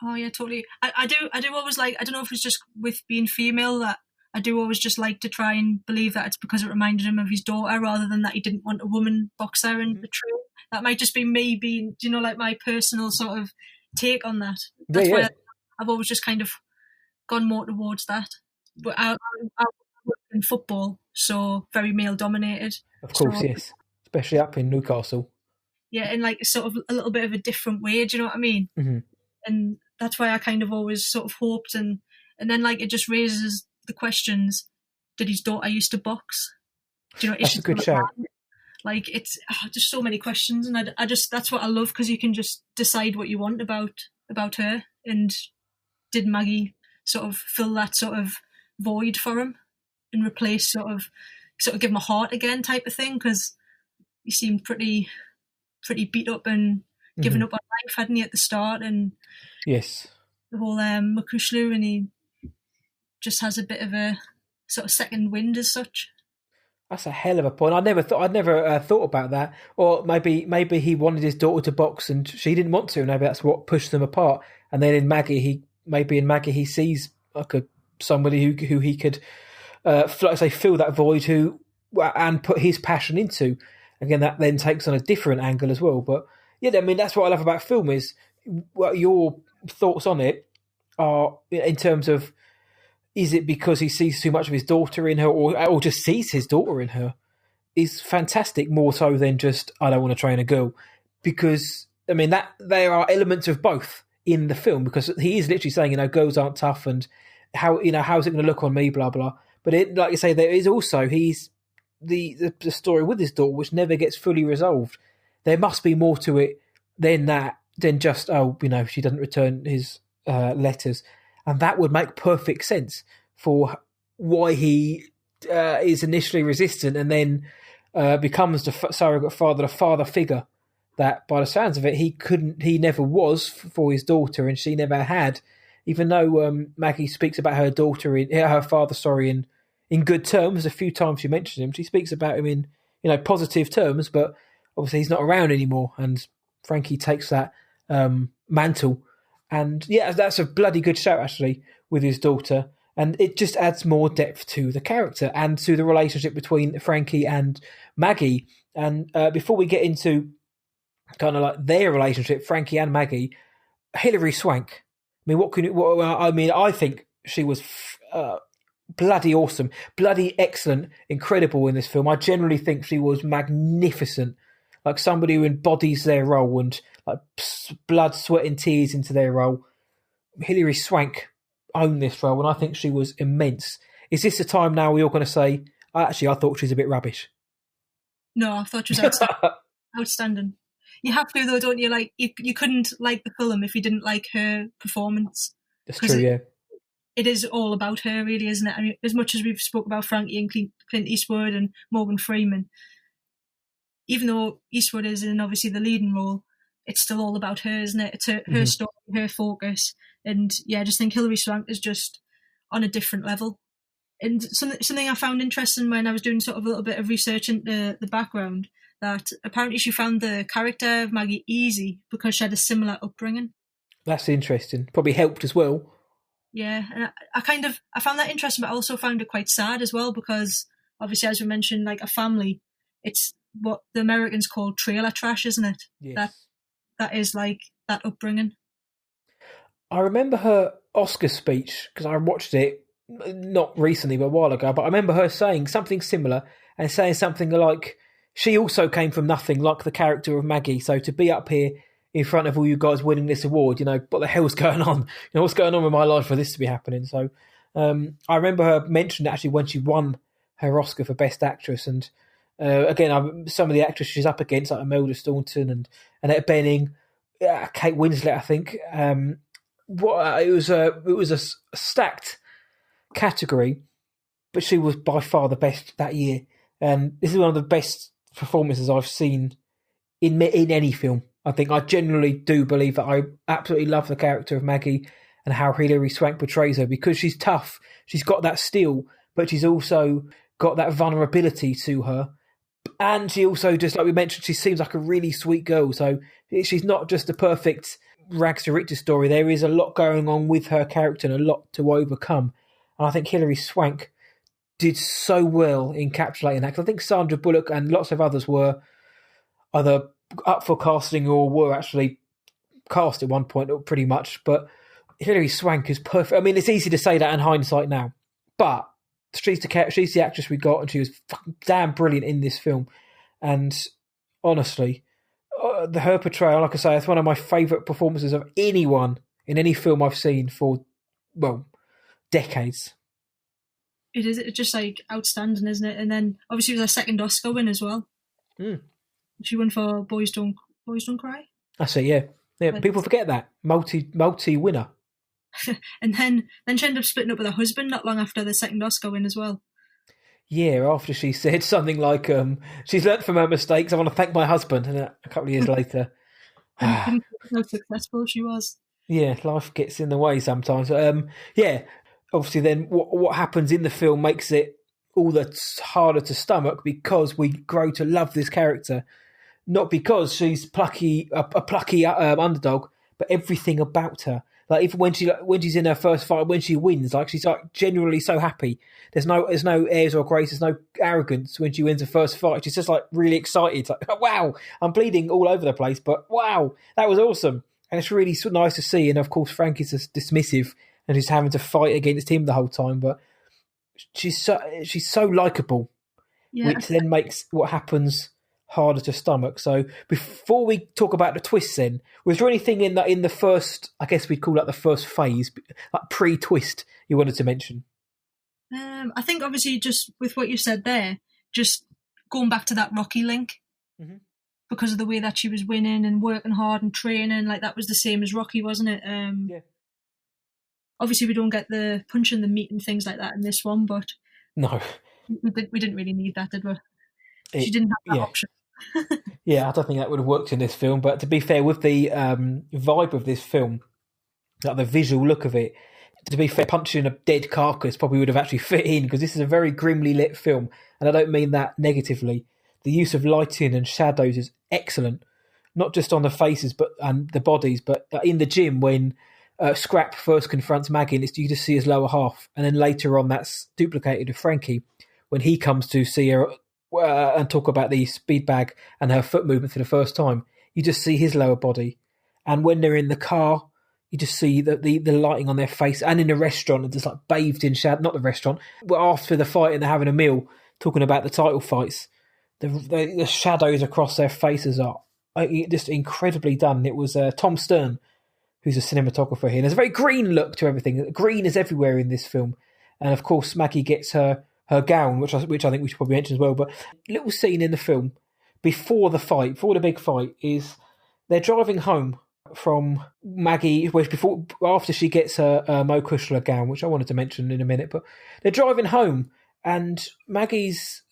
Oh yeah, totally. I do always like, I don't know if it's just with being female, that I do always just like to try and believe that it's because it reminded him of his daughter, rather than that he didn't want a woman boxer in the trail. That might just be me being, like my personal sort of take on that. That's why I've always just kind of gone more towards that. But I work in football, so very male dominated. Of course, yes. Especially up in Newcastle. Yeah, in like sort of a little bit of a different way, do you know what I mean? Mm-hmm. And that's why I kind of always sort of hoped, and then like it just raises the questions, did his daughter used to box? That's a good shout. Like it's just so many questions, and I just, that's what I love, because you can just decide what you want about her. And did Maggie sort of fill that sort of void for him and replace sort of give him a heart again type of thing? Because he seemed pretty beat up and given up on life, hadn't he, at the start? And yes, the whole Makushlu, and he just has a bit of a sort of second wind as such. That's a hell of a point. I'd never thought about that. Or maybe he wanted his daughter to box and she didn't want to. Maybe that's what pushed them apart. And then in Maggie, he sees like somebody who he could, like I say, fill that void and put his passion into. Again, that then takes on a different angle as well. But yeah, I mean, that's what I love about film is what your thoughts on it are in terms of, is it because he sees too much of his daughter in her or just sees his daughter in her, is fantastic, more so than just, I don't want to train a girl. Because, I mean, that there are elements of both in the film, because he is literally saying, girls aren't tough and how's it going to look on me, blah, blah. But like you say, there is also, he's the story with his daughter, which never gets fully resolved. There must be more to it than that, than just, she doesn't return his letters. And that would make perfect sense for why he is initially resistant and then becomes the surrogate father, the father figure that, by the sounds of it, he never was for his daughter, and she never had. Even though Maggie speaks about her daughter, her father, in good terms. A few times she mentions him, she speaks about him in positive terms, but obviously he's not around anymore, and Frankie takes that mantle. And yeah, that's a bloody good shout, actually, with his daughter. And it just adds more depth to the character and to the relationship between Frankie and Maggie. And before we get into kind of like their relationship, Frankie and Maggie, Hilary Swank. I mean, I think she was bloody awesome, bloody excellent, incredible in this film. I generally think she was magnificent. Like somebody who embodies their role and like blood, sweat and tears into their role. Hilary Swank owned this role, and I think she was immense. Is this the time now we're all going to say, actually, I thought she was a bit rubbish? No, I thought she was outstanding. Outstanding. You have to, though, don't you? Like, you couldn't like the film if you didn't like her performance. That's true, yeah. It is all about her, really, isn't it? I mean, as much as we've spoke about Frankie and Clint Eastwood and Morgan Freeman, even though Eastwood is in obviously the leading role, it's still all about her, isn't it? It's her story, her focus. And yeah, I just think Hilary Swank is just on a different level. And something I found interesting when I was doing sort of a little bit of research into the background, that apparently she found the character of Maggie easy because she had a similar upbringing. That's interesting. Probably helped as well. Yeah, and I found that interesting, but I also found it quite sad as well, because obviously, as we mentioned, like a family, it's what the Americans call trailer trash, isn't it? Yes. That is like that upbringing. I remember her Oscar speech, because I watched it not recently, but a while ago, but I remember her saying something similar and saying something like, she also came from nothing, like the character of Maggie, so to be up here in front of all you guys winning this award, what the hell's going on? What's going on with my life for this to be happening? So I remember her mentioned actually when she won her Oscar for Best Actress, and again, some of the actresses she's up against, like Imelda Staunton and Annette Bening, Kate Winslet, I think. It was a stacked category, but she was by far the best that year. And this is one of the best performances I've seen in any film. I think I genuinely do believe that I absolutely love the character of Maggie and how Hilary Swank portrays her, because she's tough. She's got that steel, but she's also got that vulnerability to her. And she also, just like we mentioned, she seems like a really sweet girl. So she's not just a perfect rags to riches story. There is a lot going on with her character and a lot to overcome. And I think Hilary Swank did so well encapsulating that. 'Cause I think Sandra Bullock and lots of others were either up for casting or were actually cast at one point, pretty much. But Hilary Swank is perfect. I mean, it's easy to say that in hindsight now, but she's the actress we got, and she was fucking damn brilliant in this film. And honestly, her portrayal, like I say, it's one of my favourite performances of anyone in any film I've seen for, decades. It is. It's just like outstanding, isn't it? And then obviously it was her second Oscar win as well. She won for Boys Don't Cry. That's it. Yeah. But people forget that multi winner. And then she ended up splitting up with her husband not long after the second Oscar win as well. Yeah, after she said something like, she's learnt from her mistakes, I want to thank my husband. And a couple of years later. How successful she was. Yeah, life gets in the way sometimes. Yeah, obviously then what happens in the film makes it all the harder to stomach because we grow to love this character, not because she's a plucky underdog, but everything about her. Like even when she's in her first fight, when she wins, like she's like genuinely so happy. There's no airs or grace. There's no arrogance when she wins the first fight. She's just like really excited. Like, oh, wow, I'm bleeding all over the place, but wow, that was awesome. And it's really nice to see. And of course, Frankie's just dismissive and she's having to fight against him the whole time. But she's so likable, which then makes what happens harder to stomach. So before we talk about the twists, then was there anything in the first, I guess we'd call that the first phase, like pre-twist, you wanted to mention? I think obviously just with what you said there, just going back to that Rocky link, because of the way that she was winning and working hard and training, like that was the same as Rocky, wasn't it? Obviously we don't get the punch in the meat and things like that in this one, but no, we didn't really need that, did we? She didn't have that option. Yeah, I don't think that would have worked in this film. But to be fair, with the vibe of this film, like the visual look of it, to be fair, punching a dead carcass probably would have actually fit in, because this is a very grimly lit film, and I don't mean that negatively. The use of lighting and shadows is excellent, not just on the faces and the bodies, but in the gym when Scrap first confronts Maggie, and you just see his lower half, and then later on that's duplicated with Frankie when he comes to see her and talk about the speed bag and her foot movement for the first time. You just see his lower body, and when they're in the car, you just see the lighting on their face, and in the restaurant, and just like bathed in shadow. Not the restaurant, but after the fight and they're having a meal, talking about the title fights, the shadows across their faces are just incredibly done. It was Tom Stern, who's a cinematographer here. And there's a very green look to everything. Green is everywhere in this film, and of course Mackie gets her gown, which I think we should probably mention as well. But a little scene in the film before the big fight, is they're driving home from Maggie, after she gets her Mo Kushler gown, which I wanted to mention in a minute. But they're driving home, and Maggie's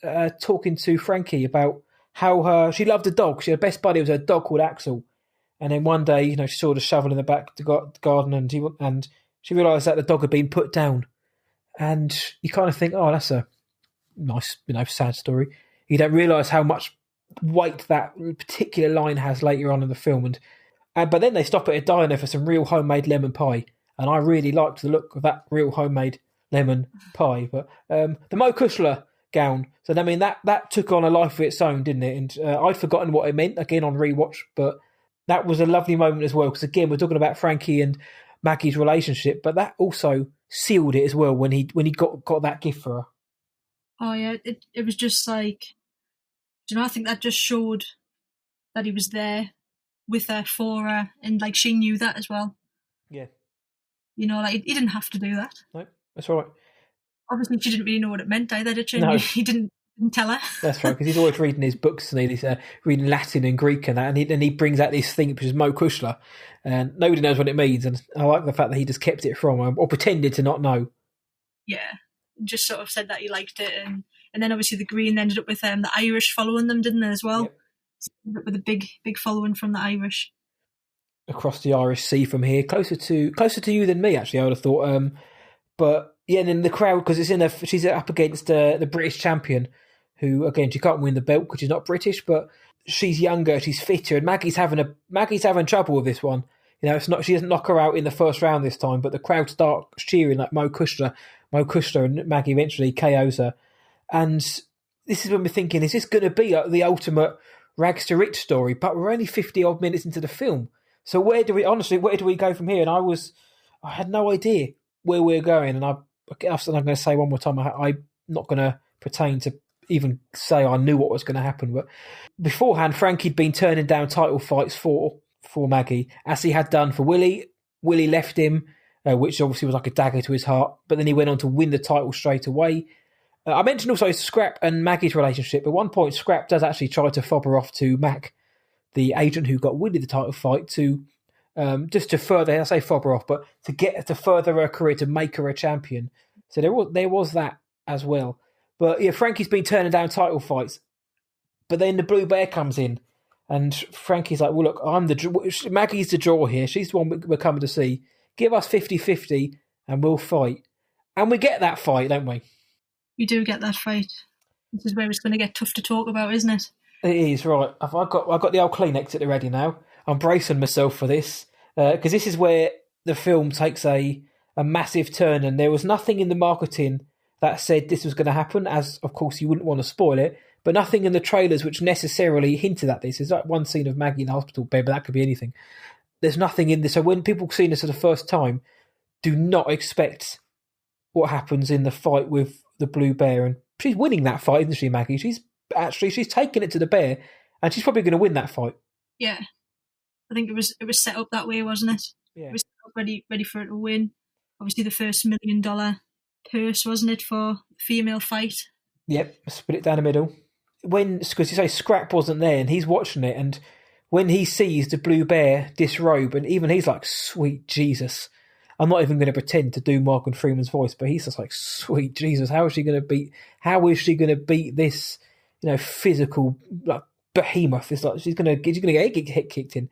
talking to Frankie about how she loved a dog. Her best buddy was a dog called Axel. And then one day, she saw the shovel in the back of the garden, and she realised that the dog had been put down. And you kind of think, oh, that's a nice, sad story. You don't realise how much weight that particular line has later on in the film. But then they stop at a diner for some real homemade lemon pie, and I really liked the look of that real homemade lemon pie. But the Mo Kushler gown, so I mean that took on a life of its own, didn't it? And I'd forgotten what it meant again on rewatch, but that was a lovely moment as well, because again we're talking about Frankie and Maggie's relationship, but that also sealed it as well when he got that gift for her. Oh yeah, it was just like, I think that just showed that he was there with her, for her, and like she knew that as well. Yeah. Like he didn't have to do that. No, that's all right. Obviously she didn't really know what it meant either, did she? No. He didn't tell her. That's right, because he's always reading his books, and he's reading Latin and Greek and that, and he brings out this thing which is Mo Kushler, and nobody knows what it means, and I like the fact that he just kept it from her, or pretended to not know. Yeah, just sort of said that he liked it, and then obviously the green ended up with the Irish following them, didn't they, as well? Yep. Ended up with a big following from the Irish. Across the Irish Sea from here, closer to you than me, actually, I would have thought. But yeah, and then the crowd, because she's up against the British champion, who again she can't win the belt because she's not British, but she's younger, she's fitter, and Maggie's having trouble with this one. It's not, she doesn't knock her out in the first round this time, but the crowd start cheering like Mo Kushler, and Maggie eventually KOs her. And this is when we're thinking, is this going to be the ultimate rags to rich story? But we're only 50 odd minutes into the film, so where do we go from here? And I had no idea where we're going, and I'm going to say one more time, I'm not going to pretend to even say I knew what was going to happen. But beforehand, Frankie'd been turning down title fights for Maggie, as he had done for Willie. Willie left him, which obviously was like a dagger to his heart, but then he went on to win the title straight away. I mentioned also Scrap and Maggie's relationship. At one point, Scrap does actually try to fob her off to Mac, the agent who got Willie the title fight, to just to further, I say fob her off, but to further her career, to make her a champion. So there was that as well. But yeah, Frankie's been turning down title fights. But then the Blue Bear comes in, and Frankie's like, well, look, Maggie's the draw here. She's the one we're coming to see. Give us 50-50 and we'll fight. And we get that fight, don't we? We do get that fight. This is where it's going to get tough to talk about, isn't it? It is, right. I've got the old Kleenex at the ready now. I'm bracing myself for this because this is where the film takes a massive turn, and there was nothing in the marketing that said this was going to happen, as of course you wouldn't want to spoil it, but nothing in the trailers which necessarily hinted at this. There's like one scene of Maggie in the hospital bed, but that could be anything. There's nothing in this. So when people see this for the first time, do not expect what happens in the fight with the blue bear. And she's winning that fight, isn't she, Maggie? She's taking it to the bear, and she's probably going to win that fight. Yeah. I think it was set up that way, wasn't it? Yeah. It was set up ready for it to win. Obviously the first $1 million purse, wasn't it, for the female fight? Yep, split it down the middle. Because you say Scrap wasn't there, and he's watching it, and when he sees the blue bear disrobe, and even he's like, sweet Jesus. I'm not even going to pretend to do Morgan Freeman's voice, but he's just like, sweet Jesus, how is she going to beat this, physical like behemoth? It's like she's going to get hit kicked in.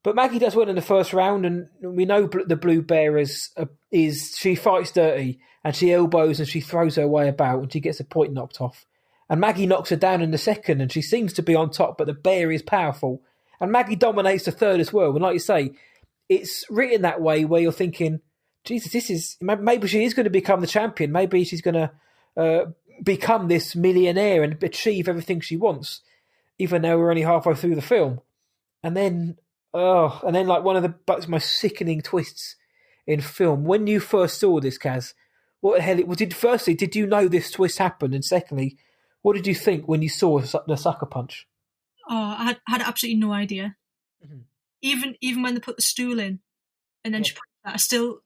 But Maggie does well in the first round, and we know the blue bear is she fights dirty, and she elbows and she throws her way about, and she gets a point knocked off. And Maggie knocks her down in the second, and she seems to be on top, but the bear is powerful. And Maggie dominates the third as well. And like you say, it's written that way where you're thinking, Jesus, maybe she is going to become the champion. Maybe she's going to become this millionaire and achieve everything she wants, even though we're only halfway through the film. And then like one of the most sickening twists in film. When you first saw this, Kaz, what the hell firstly, did you know this twist happened? And secondly, what did you think when you saw the sucker punch? Oh, I had absolutely no idea. Mm-hmm. Even when they put the stool in, and then she put that,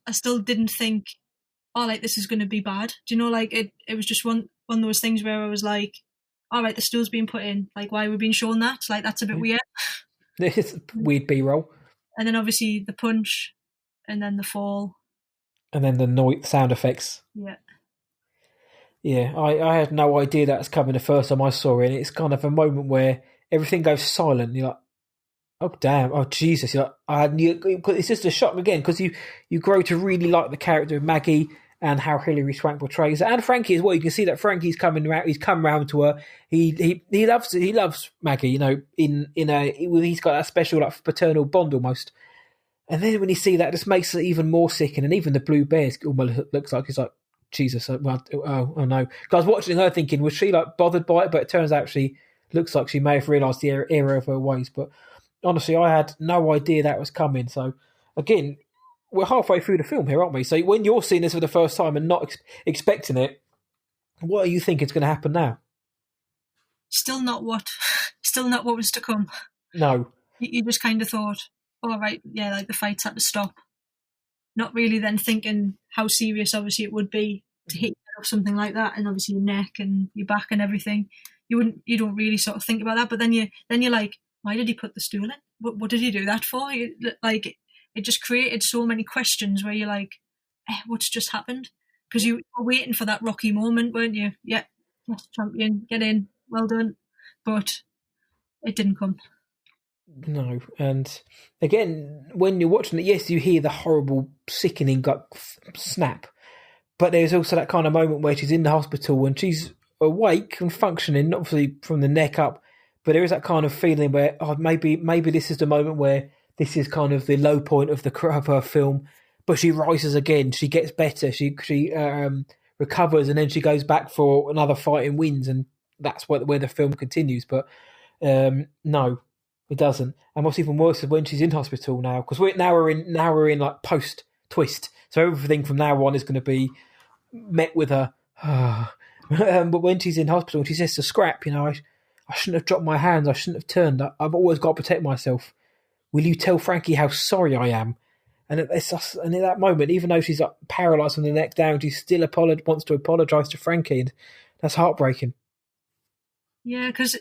I still didn't think, oh, like this is going to be bad. Do you know, like it was just one of those things where I was like, all right, the stool's being put in. Like, why are we being shown that? Like, that's a bit weird. It's weird B-roll. And then obviously the punch, and then the fall. And then the sound effects. Yeah. Yeah, I had no idea that was coming the first time I saw it. And it's kind of a moment where everything goes silent. You're like, oh, damn. Oh, Jesus. You're like, it's just a shock again, because you grow to really like the character of Maggie and how Hilary Swank portrays it. And Frankie as well. You can see that Frankie's coming around. He's come round to her. He loves Maggie, he's got that special like paternal bond almost. And then when you see that, it just makes it even more sickening. And even the blue bear almost looks like he's like, Jesus, oh no. I was watching her thinking, was she like bothered by it? But it turns out she looks like she may have realised the error of her ways. But honestly, I had no idea that was coming. So again, we're halfway through the film here, aren't we? So when you're seeing this for the first time and not expecting it, what are you thinking is going to happen now? Still not what was to come. No. You just kind of thought, all right, yeah, like the fight's had to stop. Not really then thinking how serious obviously it would be to hit you off something like that, and obviously your neck and your back and everything. You don't really sort of think about that, but then you're like, why did he put the stool in? What did he do that for? It just created so many questions where you're like, what's just happened? Because you were waiting for that Rocky moment, weren't you? Yeah, yes, champion, get in, well done. But it didn't come. No, and again, when you're watching it, yes, you hear the horrible, sickening gut snap, but there's also that kind of moment where she's in the hospital and she's awake and functioning, obviously from the neck up, but there is that kind of feeling where, maybe this is the moment where this is kind of the low point of her film, but she rises again, she gets better, she recovers, and then she goes back for another fight and wins, and that's where the film continues. But no. It doesn't, and what's even worse is when she's in hospital now, because we're in like post twist, so everything from now on is going to be met with a. But when she's in hospital, she says to Scrap, I shouldn't have dropped my hands, I shouldn't have turned. I've always got to protect myself. Will you tell Frankie how sorry I am? And it's just, and in that moment, even though she's like paralysed from the neck down, she still wants to apologise to Frankie, and that's heartbreaking. Yeah, because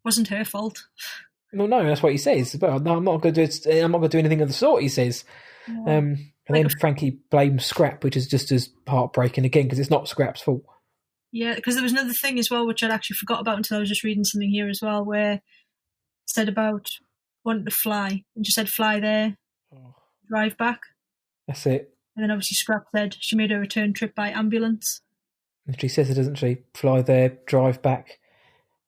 wasn't her fault. No, that's what he says. But no, I'm not going to do anything of the sort. He says, and then Frankie blames Scrap, which is just as heartbreaking again because it's not Scrap's fault. Yeah, because there was another thing as well which I'd actually forgot about until I was just reading something here as well, where it said about wanting to fly, and just said fly there, drive back. That's it. And then obviously Scrap said she made her return trip by ambulance. And she says it, doesn't she? Fly there, drive back.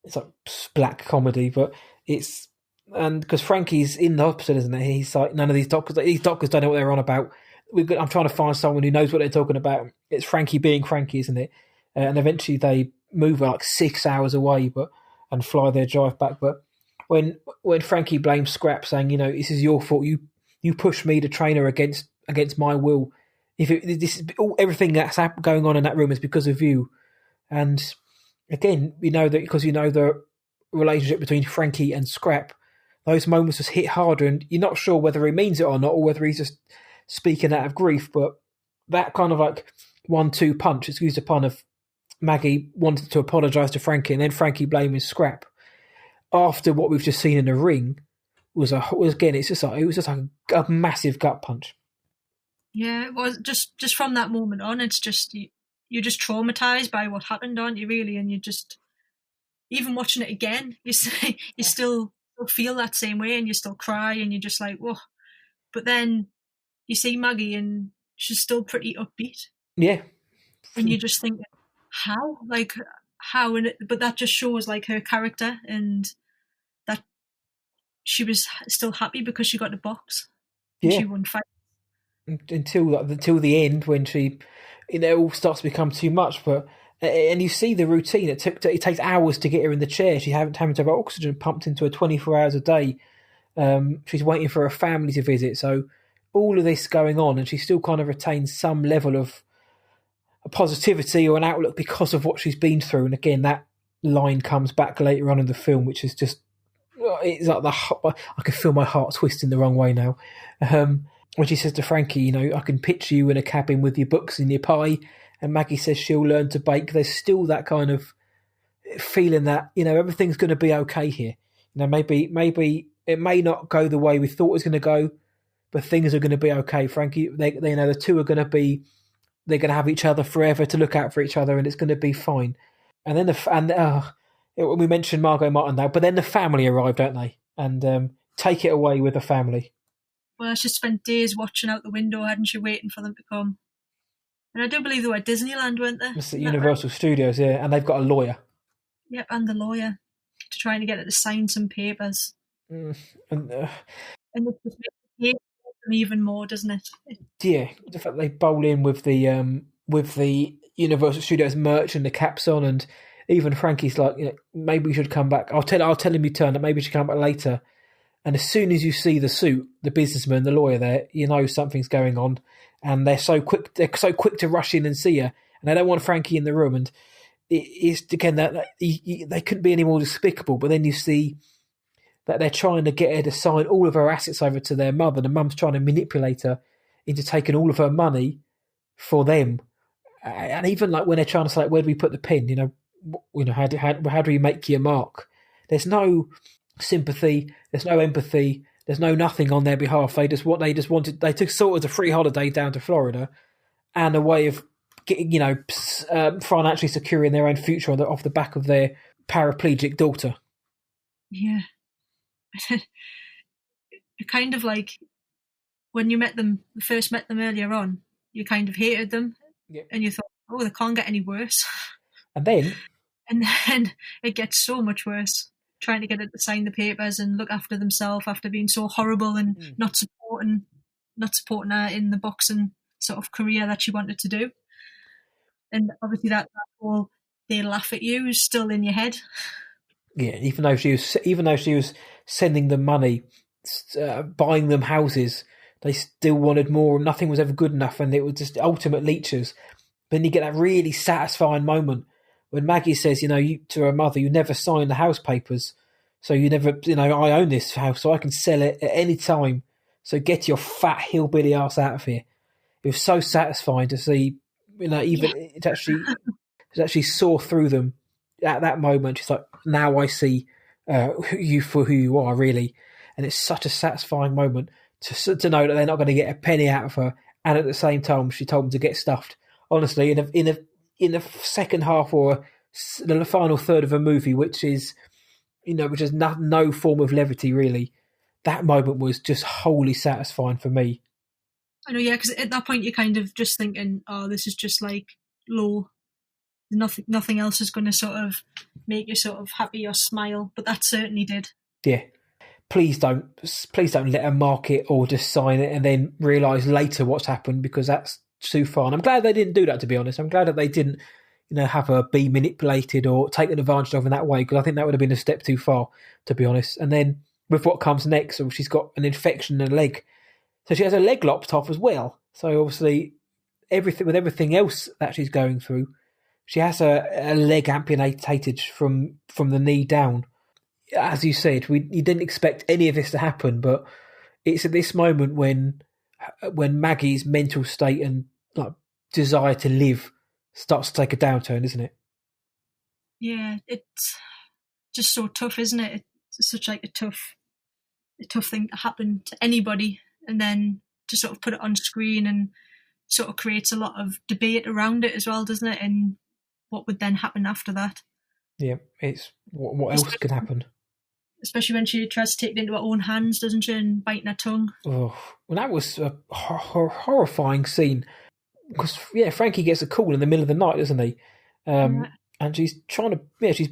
It's like black comedy, but it's... And because Frankie's in the hospital, isn't he? He's like, none of these doctors don't know what they're on about. I'm trying to find someone who knows what they're talking about. It's Frankie being Frankie, isn't it? And eventually they move like 6 hours away, and fly their drive back. But when Frankie blames Scrap, saying, this is your fault. You pushed me to train her against my will. Everything that's going on in that room is because of you. And again, that because the relationship between Frankie and Scrap, those moments just hit harder, and you're not sure whether he means it or not, or whether he's just speaking out of grief. But that kind of like 1-2 punch, excuse the pun, of Maggie wanted to apologise to Frankie, and then Frankie blaming Scrap after what we've just seen in the ring was just like a massive gut punch. Yeah, it was just from that moment on. It's just you're just traumatized by what happened, aren't you? Really, and you just, even watching it again, you still feel that same way, and you still cry, and you're just like, whoa. But then you see Maggie, and she's still pretty upbeat. Yeah, and you just think, how? But that just shows like her character, and that she was still happy because she got the box. And she won fight until the end, when she, it all starts to become too much. And you see the routine. It takes hours to get her in the chair. She having to have her oxygen pumped into her 24 hours a day. She's waiting for her family to visit. So all of this going on, and she still kind of retains some level of a positivity or an outlook because of what she's been through. And again, that line comes back later on in the film, which is just, it's like I can feel my heart twisting the wrong way now. When she says to Frankie, I can picture you in a cabin with your books and your pie, and Maggie says she'll learn to bake. There's still that kind of feeling that, everything's going to be okay here. Maybe it may not go the way we thought it was going to go, but things are going to be okay. Frankie, they the two are going to be, they're going to have each other forever to look out for each other, and it's going to be fine. And then we mentioned Margot Martin now, but then the family arrive, don't they? And take it away with the family. Well, she spent days watching out the window, hadn't she, waiting for them to come. And I do believe they were at Disneyland, weren't they? It's at Universal Studios, yeah, and they've got a lawyer. Yep, and the lawyer, to trying to get her to sign some papers. And it just makes them even more, doesn't it? Yeah, the fact they bowl in with the Universal Studios merch and the caps on, and even Frankie's like, maybe we should come back. I'll tell him you turn up. Maybe we should come back later. And as soon as you see the suit, the businessman, the lawyer there, something's going on, and they're so quick to rush in and see her, and they don't want Frankie in the room. And it's again that they couldn't be any more despicable. But then you see that they're trying to get her to sign all of her assets over to their mother. The mum's trying to manipulate her into taking all of her money for them. And even like when they're trying to say, where do we put the pin? How do we make your mark? There's no sympathy, there's no empathy, there's no nothing on their behalf. They took sort of a free holiday down to Florida, and a way of getting, financially securing their own future off the back of their paraplegic daughter. Yeah. Kind of like when you first met them earlier on, you kind of hated them. Yep. And you thought, oh, they can't get any worse. And then it gets so much worse, trying to get her to sign the papers and look after themselves after being so horrible and not supporting her in the boxing sort of career that she wanted to do. And obviously that whole they laugh at you is still in your head. Yeah, even though she was sending them money, buying them houses, they still wanted more. Nothing was ever good enough, and it was just ultimate leeches. Then you get that really satisfying moment when Maggie says, to her mother, you never signed the house papers, so you never, I own this house, so I can sell it at any time. So get your fat hillbilly ass out of here. It was so satisfying to see, it actually saw through them at that moment. She's like, now I see you for who you are, really. And it's such a satisfying moment to know that they're not going to get a penny out of her, and at the same time, she told them to get stuffed. Honestly, in the second half or the final third of a movie, which is no form of levity really, that moment was just wholly satisfying for me. I know, yeah, because at that point you're kind of just thinking, oh, this is just like low Nothing else is going to sort of make you sort of happy or smile, but that certainly did. Yeah. Please don't let her mark it or just sign it and then realise later what's happened, because that's too far. And I'm glad they didn't do that, to be honest. I'm glad that they didn't, have her be manipulated or taken advantage of in that way, because I think that would have been a step too far, to be honest. And then with what comes next, so she's got an infection in her leg. So she has her leg lopped off as well. So obviously everything else that she's going through, she has a leg amputated from the knee down. As you said, you didn't expect any of this to happen, but it's at this moment when Maggie's mental state and desire to live starts to take a downturn, isn't it? Yeah, it's just so tough, isn't it? It's such like a tough thing to happen to anybody, and then to sort of put it on screen and sort of creates a lot of debate around it as well, doesn't it? And what would then happen after that? Yeah, it's what else could happen? Especially when she tries to take it into her own hands, doesn't she, and biting her tongue. Oh, well, that was a horrifying scene. Because, Frankie gets a call in the middle of the night, doesn't he? And she's she's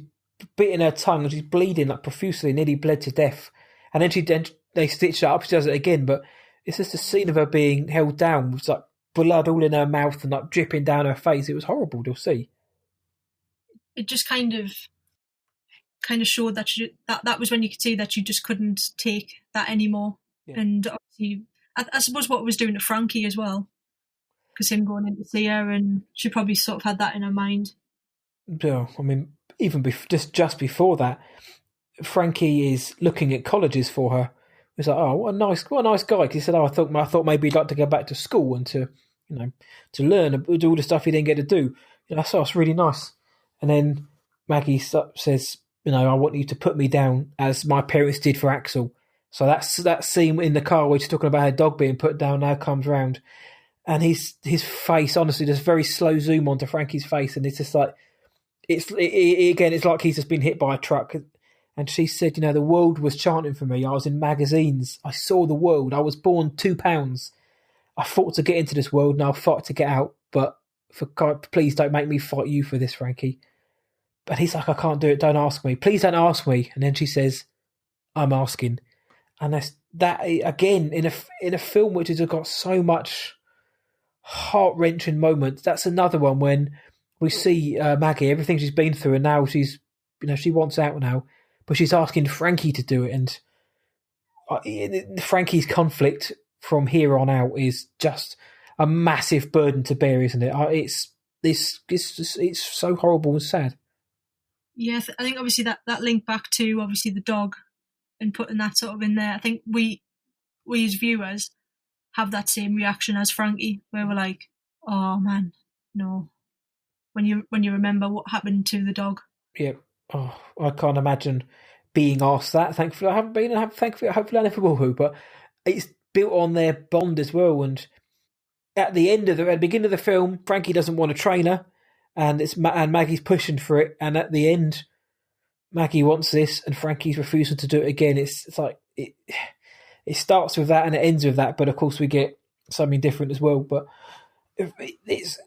biting her tongue and she's bleeding profusely, nearly bled to death. And then they stitch it up, she does it again, but it's just a scene of her being held down with blood all in her mouth and dripping down her face. It was horrible to see. It just kind of showed that that was when you could see that you just couldn't take that anymore. Yeah. And obviously, I suppose what it was doing to Frankie as well, because him going in to see her, and she probably sort of had that in her mind. Yeah, I mean, even just before that, Frankie is looking at colleges for her. It's like, oh, what a nice guy. He said, oh, I thought maybe he'd like to go back to school and to learn and do all the stuff he didn't get to do. So it's really nice. And then Maggie says, I want you to put me down as my parents did for Axel. So that's that scene in the car where she's talking about her dog being put down now comes round. And his face, honestly, there's very slow zoom onto Frankie's face. And it's just like, it's like he's just been hit by a truck. And she said, the world was chanting for me. I was in magazines. I saw the world. I was born 2 pounds. I fought to get into this world and I'll fight to get out. But for God, please don't make me fight you for this, Frankie. But he's like, I can't do it. Don't ask me. Please don't ask me. And then she says, I'm asking. And that again, in a film which has got so much heart-wrenching moments. That's another one when we see Maggie, everything she's been through, and now she's, she wants out now, but she's asking Frankie to do it. And Frankie's conflict from here on out is just a massive burden to bear, isn't it? It's so horrible and sad. Yeah, I think obviously that link back to obviously the dog and putting that sort of in there. I think we as viewers have that same reaction as Frankie, where we're like, "Oh man, no." When you remember what happened to the dog. Yeah. Oh, I can't imagine being asked that. Thankfully, I haven't been, and hopefully I never will. But it's built on their bond as well. And at the beginning of the film, Frankie doesn't want to train her, and Maggie's pushing for it. And at the end, Maggie wants this, and Frankie's refusing to do it again. It's like it starts with that and it ends with that. But of course, we get something different as well. But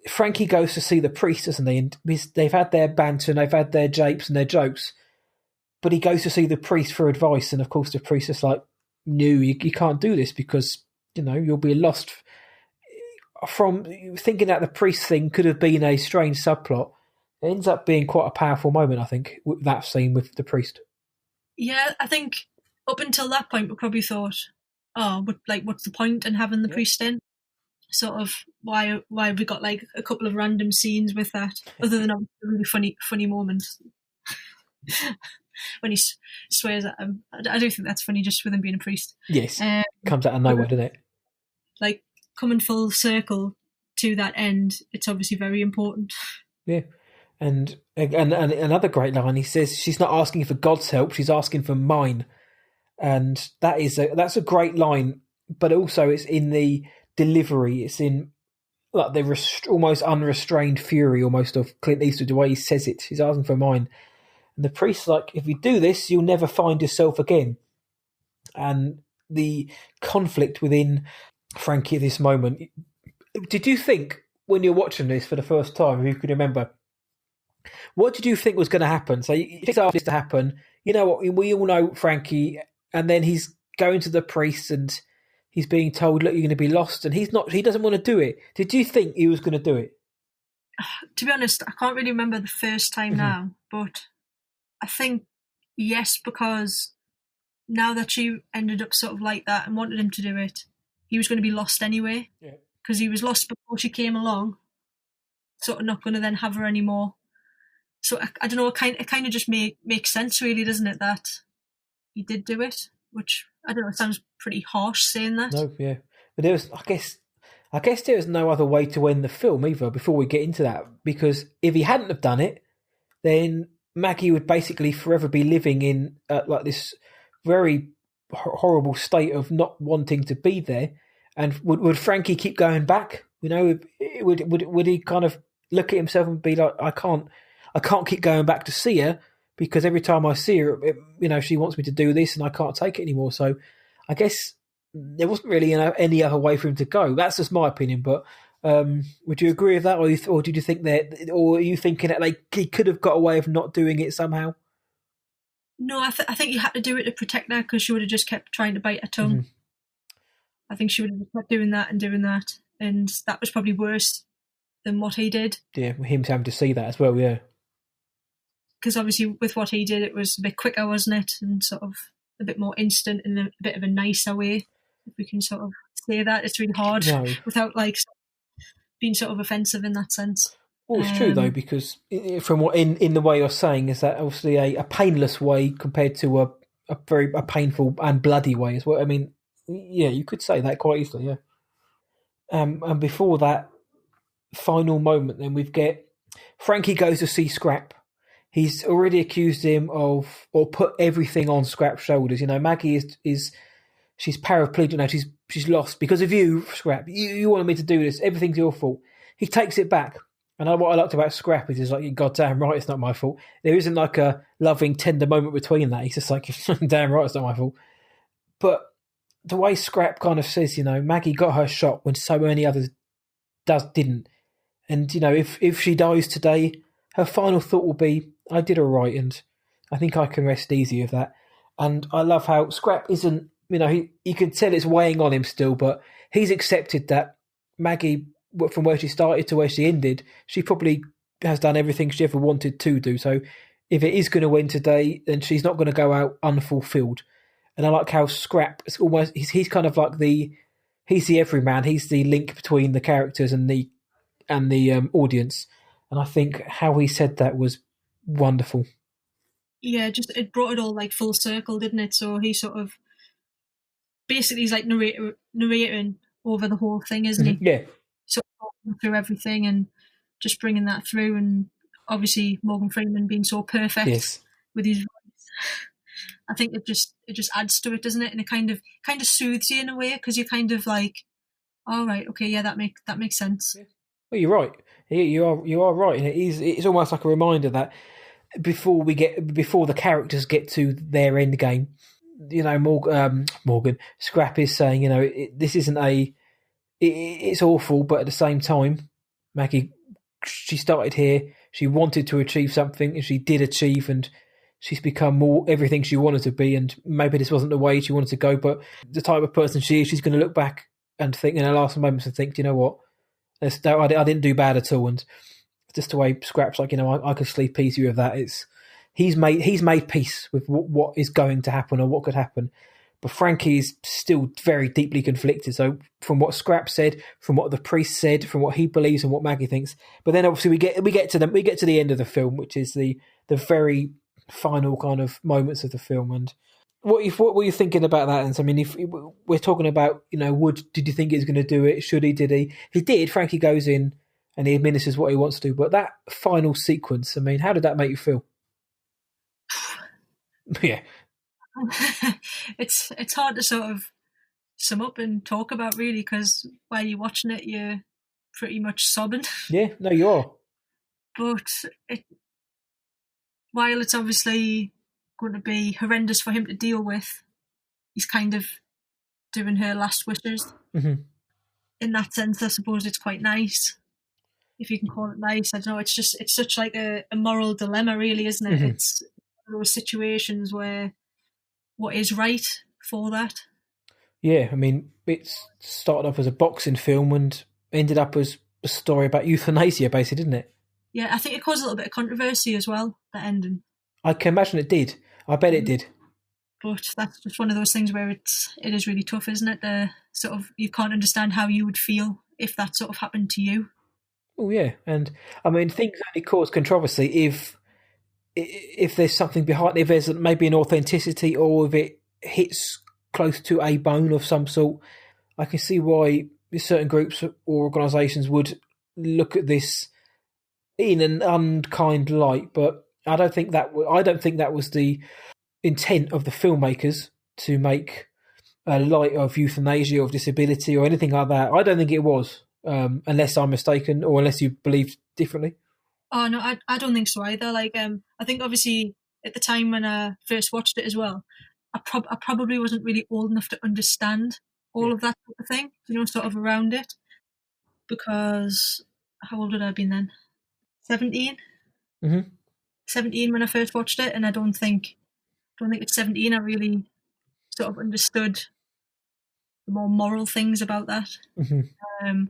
Frankie goes to see the priest, doesn't he? And they've had their banter and they've had their japes and their jokes. But he goes to see the priest for advice, and of course the priest is like, "No, you can't do this because you'll be lost." From thinking that the priest thing could have been a strange subplot, it ends up being quite a powerful moment, I think, with that scene with the priest. Yeah, I think up until that point we probably thought, "Oh, but what's the point in having the priest in?" Sort of why have we got like a couple of random scenes with that, other than a really funny moment when he swears at him. I do think that's funny, just with him being a priest. Yes, comes out of nowhere, doesn't it? Like coming full circle to that end, it's obviously very important. Yeah, and another great line. He says she's not asking for God's help; she's asking for mine, and that's a great line. But also, it's in the delivery. It's in like the almost unrestrained fury, almost of Clint Eastwood, the way he says it. He's asking for mine. And the priest's like, if you do this, you'll never find yourself again. And the conflict within Frankie at this moment. Did you think, when you're watching this for the first time, if you can remember, What did you think was going to happen? So you think after this to happen, you know what? We all know Frankie, and then he's going to the priest and he's being told, "Look, you're going to be lost," and he's not. He doesn't want to do it. Did you think he was going to do it? To be honest, I can't really remember the first time now, but I think yes, because now that she ended up sort of like that and wanted him to do it, he was going to be lost anyway. Yeah. Because he was lost before she came along, sort of not going to then have her anymore. So I don't know, it kind of just makes sense really, doesn't it, that he did do it, which, I don't know, it sounds pretty harsh saying that. No, yeah. But there was, I guess there was no other way to end the film either before we get into that, because if he hadn't have done it, then Mackie would basically forever be living in like this very horrible state of not wanting to be there. And would Frankie keep going back? You know, would he kind of look at himself and be like, I can't keep going back to see her because every time I see her, she wants me to do this and I can't take it anymore. So I guess there wasn't really any other way for him to go. That's just my opinion. But would you agree with that, or did you think that, or are you thinking that he could have got away of not doing it somehow? No, I think he had to do it to protect her because she would have just kept trying to bite her tongue. Mm-hmm. I think she would have kept doing that, and that was probably worse than what he did. Yeah, him having to see that as well, yeah. Because obviously with what he did, it was a bit quicker, wasn't it? And sort of a bit more instant in a bit of a nicer way, if we can sort of say that. It's really hard without being sort of offensive in that sense. Well, it's true though, because from what in the way you're saying is that obviously a painless way compared to a very painful and bloody way as well. I mean, yeah, you could say that quite easily, yeah. And before that final moment, then we get Frankie goes to see Scrap. He's already accused him of, or put everything on Scrap's shoulders. You know, Mackie is she's paraplegic now. She's lost because of you, Scrap. You wanted me to do this. Everything's your fault. He takes it back. And what I liked about Scrap is he's like, goddamn right, it's not my fault. There isn't like a loving, tender moment between that. He's just like, damn right, it's not my fault. But the way Scrap kind of says, Mackie got her shot when so many others didn't. And, if she dies today, her final thought will be, I did all right, and I think I can rest easy with that. And I love how Scrap isn't, you can tell it's weighing on him still, but he's accepted that Mackie, from where she started to where she ended, she probably has done everything she ever wanted to do. So if it is going to win today, then she's not going to go out unfulfilled. And I like how Scrap is almost, he's kind of like he's the everyman. He's the link between the characters and the audience. And I think how he said that was wonderful. Yeah, just it brought it all full circle, didn't it? So he sort of basically he's narrating over the whole thing, isn't he? Yeah. Sort of talking through everything and just bringing that through, and obviously Morgan Freeman being so perfect with his voice. I think it just adds to it, doesn't it? And it kind of soothes you in a way, because you're kind of like, all right, okay, yeah, that makes sense. Yeah. Well, you're right. You are right, and it's almost like a reminder that before the characters get to their end game, Morgan Scrap is saying, this isn't it's awful, but at the same time, Mackie, she started here, she wanted to achieve something, and she did achieve, and she's become more everything she wanted to be, and maybe this wasn't the way she wanted to go, but the type of person she is, she's going to look back and think in her last moments and think, you know what, I didn't do bad at all. And just the way Scrap's like, I could sleep easy with that. He's made peace with what is going to happen or what could happen. But Frankie's still very deeply conflicted. So from what Scrap said, from what the priest said, from what he believes and what Mackie thinks. But then obviously we get to the end of the film, which is the very final kind of moments of the film. And what were you thinking about that? And so, I mean, if we're talking about, did you think he was going to do it? Should he? Did he? He did. Frankie goes in and he administers what he wants to do. But that final sequence, I mean, how did that make you feel? Yeah. It's hard to sort of sum up and talk about, really, because while you're watching it, you're pretty much sobbing. Yeah, no, you are. But while it's obviously going to be horrendous for him to deal with, he's kind of doing her last wishes. Mm-hmm. In that sense, I suppose it's quite nice. if you can call it nice. I don't know. It's such like a moral dilemma, really, isn't it? Mhm. It's those situations where what is right for that. Yeah, I mean, it started off as a boxing film and ended up as a story about euthanasia, basically, didn't it? Yeah, I think it caused a little bit of controversy as well, that ending. I can imagine it did. I bet it did. But that's just one of those things where it is really tough, isn't it? The sort of, you can't understand how you would feel if that sort of happened to you. Oh, yeah. And, I mean, things only cause controversy if there's something behind it, if there's maybe an authenticity or if it hits close to a bone of some sort. I can see why certain groups or organisations would look at this in an unkind light, but I don't think that was the intent of the filmmakers to make a light of euthanasia, of disability, or anything like that. I don't think it was, unless I'm mistaken, or unless you believe differently. Oh no, I don't think so either. Like, I think obviously at the time when I first watched it as well, I probably wasn't really old enough to understand all of that sort of thing, sort of around it. Because how old would I have been then? 17? Mm-hmm. 17 when I first watched it, and I don't think at 17 I really sort of understood the more moral things about that. Mm-hmm.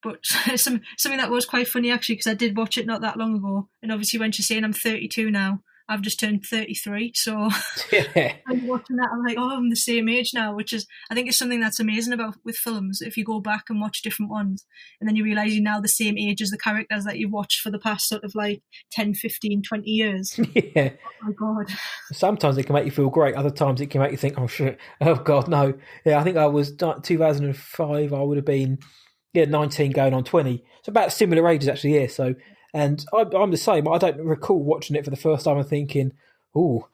But something that was quite funny actually, because I did watch it not that long ago, and obviously when she's saying I'm 32 now, I've just turned 33, so Yeah. I'm watching that, I'm like, oh, I'm the same age now, which is, I think it's something that's amazing about with films. If you go back and watch different ones, and then you realise you're now the same age as the characters that you've watched for the past sort of like 10, 15, 20 years. Yeah. Oh my God. Sometimes it can make you feel great. Other times it can make you think, oh shit, oh God, no. Yeah, I think I was 2005. I would have been 19 going on 20. So about similar ages actually. Yeah. So, and I'm the same. I don't recall watching it for the first time and thinking, oh,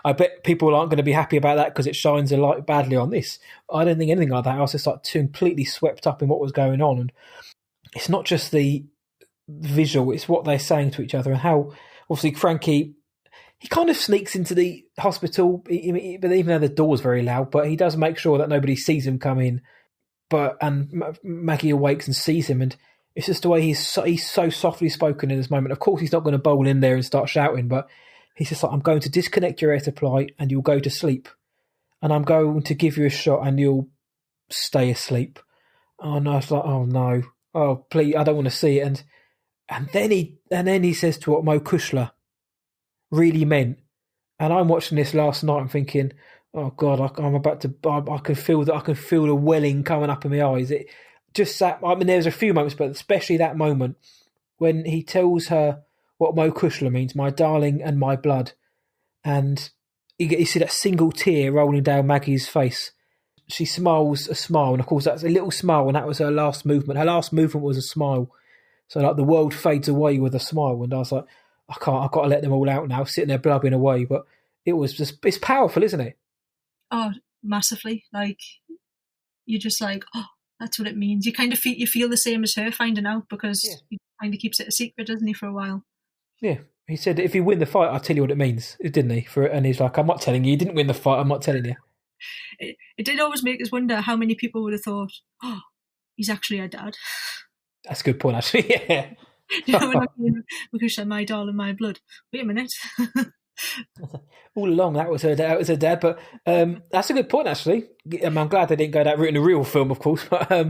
I bet people aren't going to be happy about that because it shines a light badly on this. I don't think anything like that. I was just like completely swept up in what was going on, and it's not just the visual; it's what they're saying to each other and how obviously Frankie. He kind of sneaks into the hospital, but even though the door's very loud, but he does make sure that nobody sees him come in. And Mackie awakes and sees him, and it's just the way he's so softly spoken in this moment. Of course, he's not going to bowl in there and start shouting, but he's just like, I'm going to disconnect your air supply and you'll go to sleep, and I'm going to give you a shot and you'll stay asleep. Oh no! It's like, oh no, oh please, I don't want to see it. And then he says to what Mo Kushler really meant. And I'm watching this last night and thinking, oh God, I'm about to. I can feel that. I can feel the welling coming up in my eyes. It just that. I mean, there's a few moments, but especially that moment when he tells her what Mo Kushler means, my darling and my blood, and you see that single tear rolling down Maggie's face. She smiles a smile, and of course that's a little smile, and that was her last movement. Her last movement was a smile. So like the world fades away with a smile, and I was like, I've got to let them all out now, sitting there blubbing away. But it was just, it's powerful, isn't it? Oh, massively. Like, you're just like, oh, that's what it means. You kind of feel the same as her finding out, because he kind of keeps it a secret, doesn't he, for a while? Yeah. He said, if you win the fight, I'll tell you what it means, didn't he? And he's like, I'm not telling you. You didn't win the fight. I'm not telling you. It did always make us wonder how many people would have thought, oh, he's actually her dad. That's a good point, actually. Yeah. You know, when I'm saying, because she's my darling, my blood. Wait a minute. All along, that was her dad. But that's a good point, actually. I'm glad they didn't go that route in the real film, of course. But that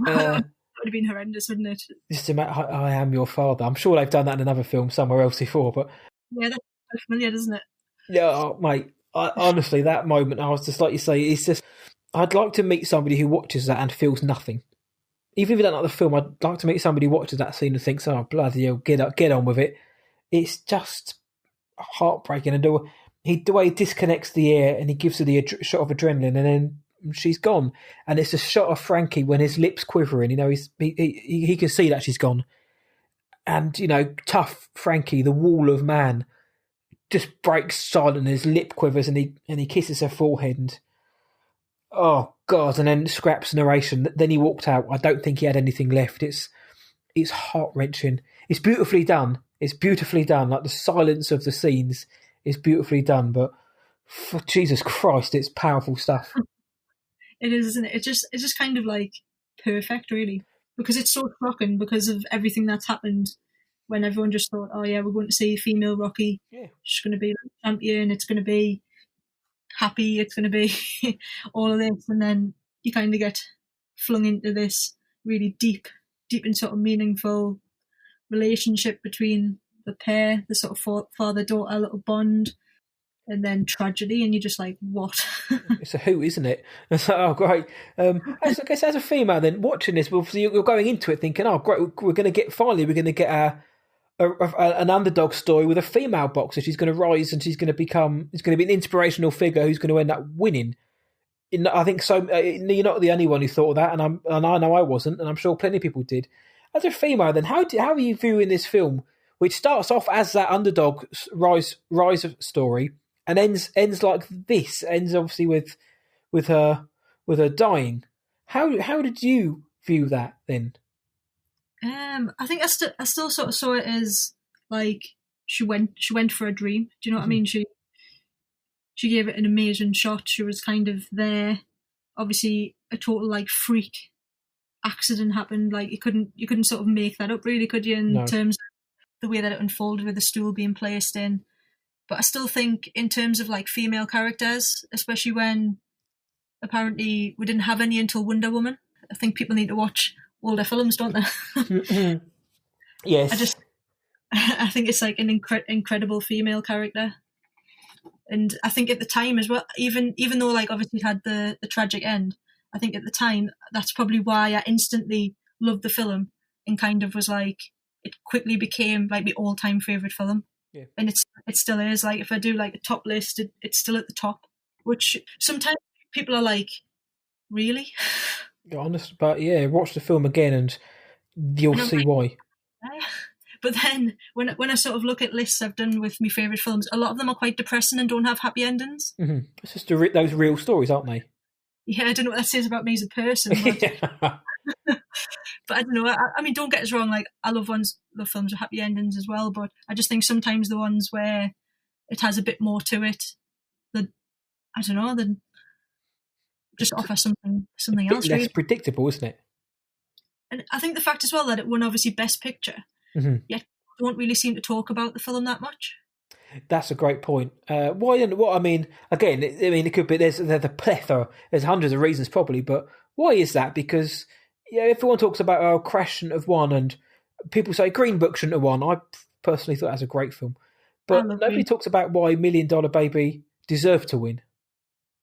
would have been horrendous, wouldn't it? Just I am your father. I'm sure they've done that in another film somewhere else before. But yeah, that's so familiar, doesn't it? Yeah, oh, mate. Honestly, that moment, I was just like you say, it's just, I'd like to meet somebody who watches that and feels nothing. Even if you don't like the film, I'd like to meet somebody who watches that scene and thinks, oh, bloody hell, get on with it. It's just heartbreaking. And the way he disconnects the air and he gives her the shot of adrenaline, and then she's gone. And it's a shot of Frankie when his lips quivering. You know, he can see that she's gone. And, you know, tough Frankie, the wall of man, just breaks silent and his lip quivers and he kisses her forehead. And, oh, God. And then scraps narration. Then he walked out. I don't think he had anything left. It's heart-wrenching. It's beautifully done. It's beautifully done. Like the silence of the scenes is beautifully done. But for Jesus Christ, it's powerful stuff. It is, isn't it? It's just kind of like perfect, really. because it's so shocking because of everything that's happened. When everyone just thought, oh yeah, we're going to see female Rocky. Yeah. She's going to be like champion. It's going to be happy. It's going to be all of this, and then you kind of get flung into this really deep and sort of meaningful relationship between the pair, the sort of father-daughter little bond, and then tragedy, and you're just like, what? It's a hoot, isn't it? It's like, oh, great. I guess as a female, then watching this, obviously you're going into it thinking, oh, great, we're going to get an underdog story with a female boxer. She's going to rise and it's going to be an inspirational figure who's going to end up winning. I think so. You're not the only one who thought of that, and I know I wasn't, and I'm sure plenty of people did. As a female, then how are you viewing this film, which starts off as that underdog rise story and ends like this? Ends obviously with her dying. How did you view that then? I think I still sort of saw it as like she went for a dream. Do you know what I mean? She gave it an amazing shot. She was kind of there. Obviously, a total like freak accident happened. Like you couldn't sort of make that up, really, could you? In terms of the way that it unfolded with the stool being placed in. But I still think, in terms of like female characters, especially when apparently we didn't have any until Wonder Woman. I think people need to watch older films, don't they? Yes. I think it's like an incredible female character. And I think at the time as well, even though like obviously it had the tragic end, I think at the time that's probably why I instantly loved the film and kind of was like, it quickly became like my all-time favourite film. Yeah. And it still is. Like if I do like a top list, it's still at the top, which sometimes people are like, really? Honest, but yeah, watch the film again and you'll see why. But then when I sort of look at lists I've done with my favourite films, a lot of them are quite depressing and don't have happy endings. Mm-hmm. It's just those real stories, aren't they? Yeah, I don't know what that says about me as a person. But, but I don't know. I mean, don't get us wrong. Like I love films with happy endings as well. But I just think sometimes the ones where it has a bit more to it, that I don't know, then just offer something else. Less really predictable, isn't it? And I think the fact as well that it won obviously Best Picture, yet don't really seem to talk about the film that much. That's a great point. Why? What I mean, again, it could be there's a plethora. There's hundreds of reasons probably, but why is that? Because everyone talks about Crash shouldn't have won, and people say Green Book shouldn't have won. I personally thought that was a great film, but nobody talks about why $1 Million Baby deserved to win.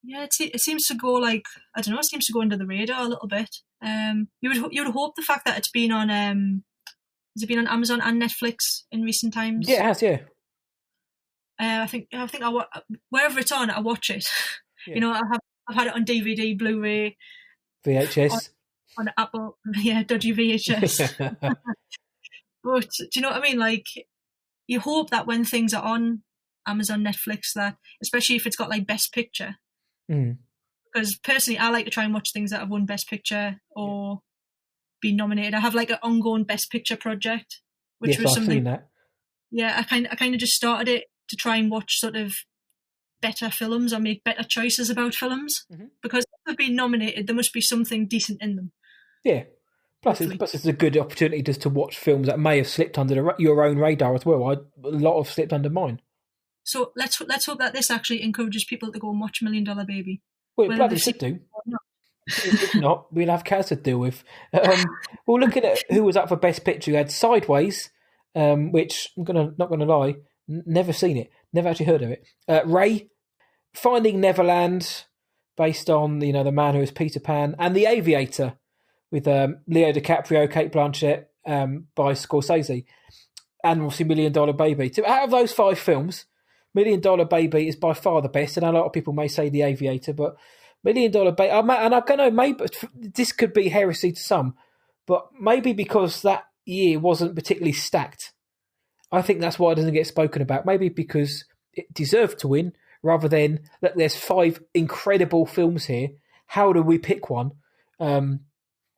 Yeah, it seems to go like, I don't know. It seems to go under the radar a little bit. You would hope the fact that it's been on has it been on Amazon and Netflix in recent times? Yeah, it has. Yeah. I think wherever it's on, I watch it. Yeah. You know, I've had it on DVD, Blu-ray, VHS, on Apple. Yeah, dodgy VHS. But do you know what I mean? Like, you hope that when things are on Amazon, Netflix, that especially if it's got like Best Picture. Because personally, I like to try and watch things that have won Best Picture or been nominated. I have like an ongoing Best Picture project, which was something. I've seen that. Yeah, I kind of just started it to try and watch sort of better films or make better choices about films, because if they've been nominated, there must be something decent in them. Yeah. Plus, it's a good opportunity just to watch films that may have slipped under your own radar as well. A lot have slipped under mine. So let's hope that this actually encourages people to go and watch $1 Million Baby. Well, it bloody should do. If not, we'll have Kaz to deal with. Well, looking at who was up for Best Picture, you had Sideways, which I'm not gonna lie, never seen it, never actually heard of it. Ray, Finding Neverland, based on the Man Who Was Peter Pan, and The Aviator with Leo DiCaprio, Cate Blanchett, by Scorsese, and obviously $1 Million Baby. So out of those 5 films, $1 Million Baby is by far the best, and a lot of people may say The Aviator, but $1 Million Baby, and I don't know, maybe this could be heresy to some, but maybe because that year wasn't particularly stacked, I think that's why it doesn't get spoken about. Maybe because it deserved to win, rather than, look, there's 5 incredible films here, how do we pick one?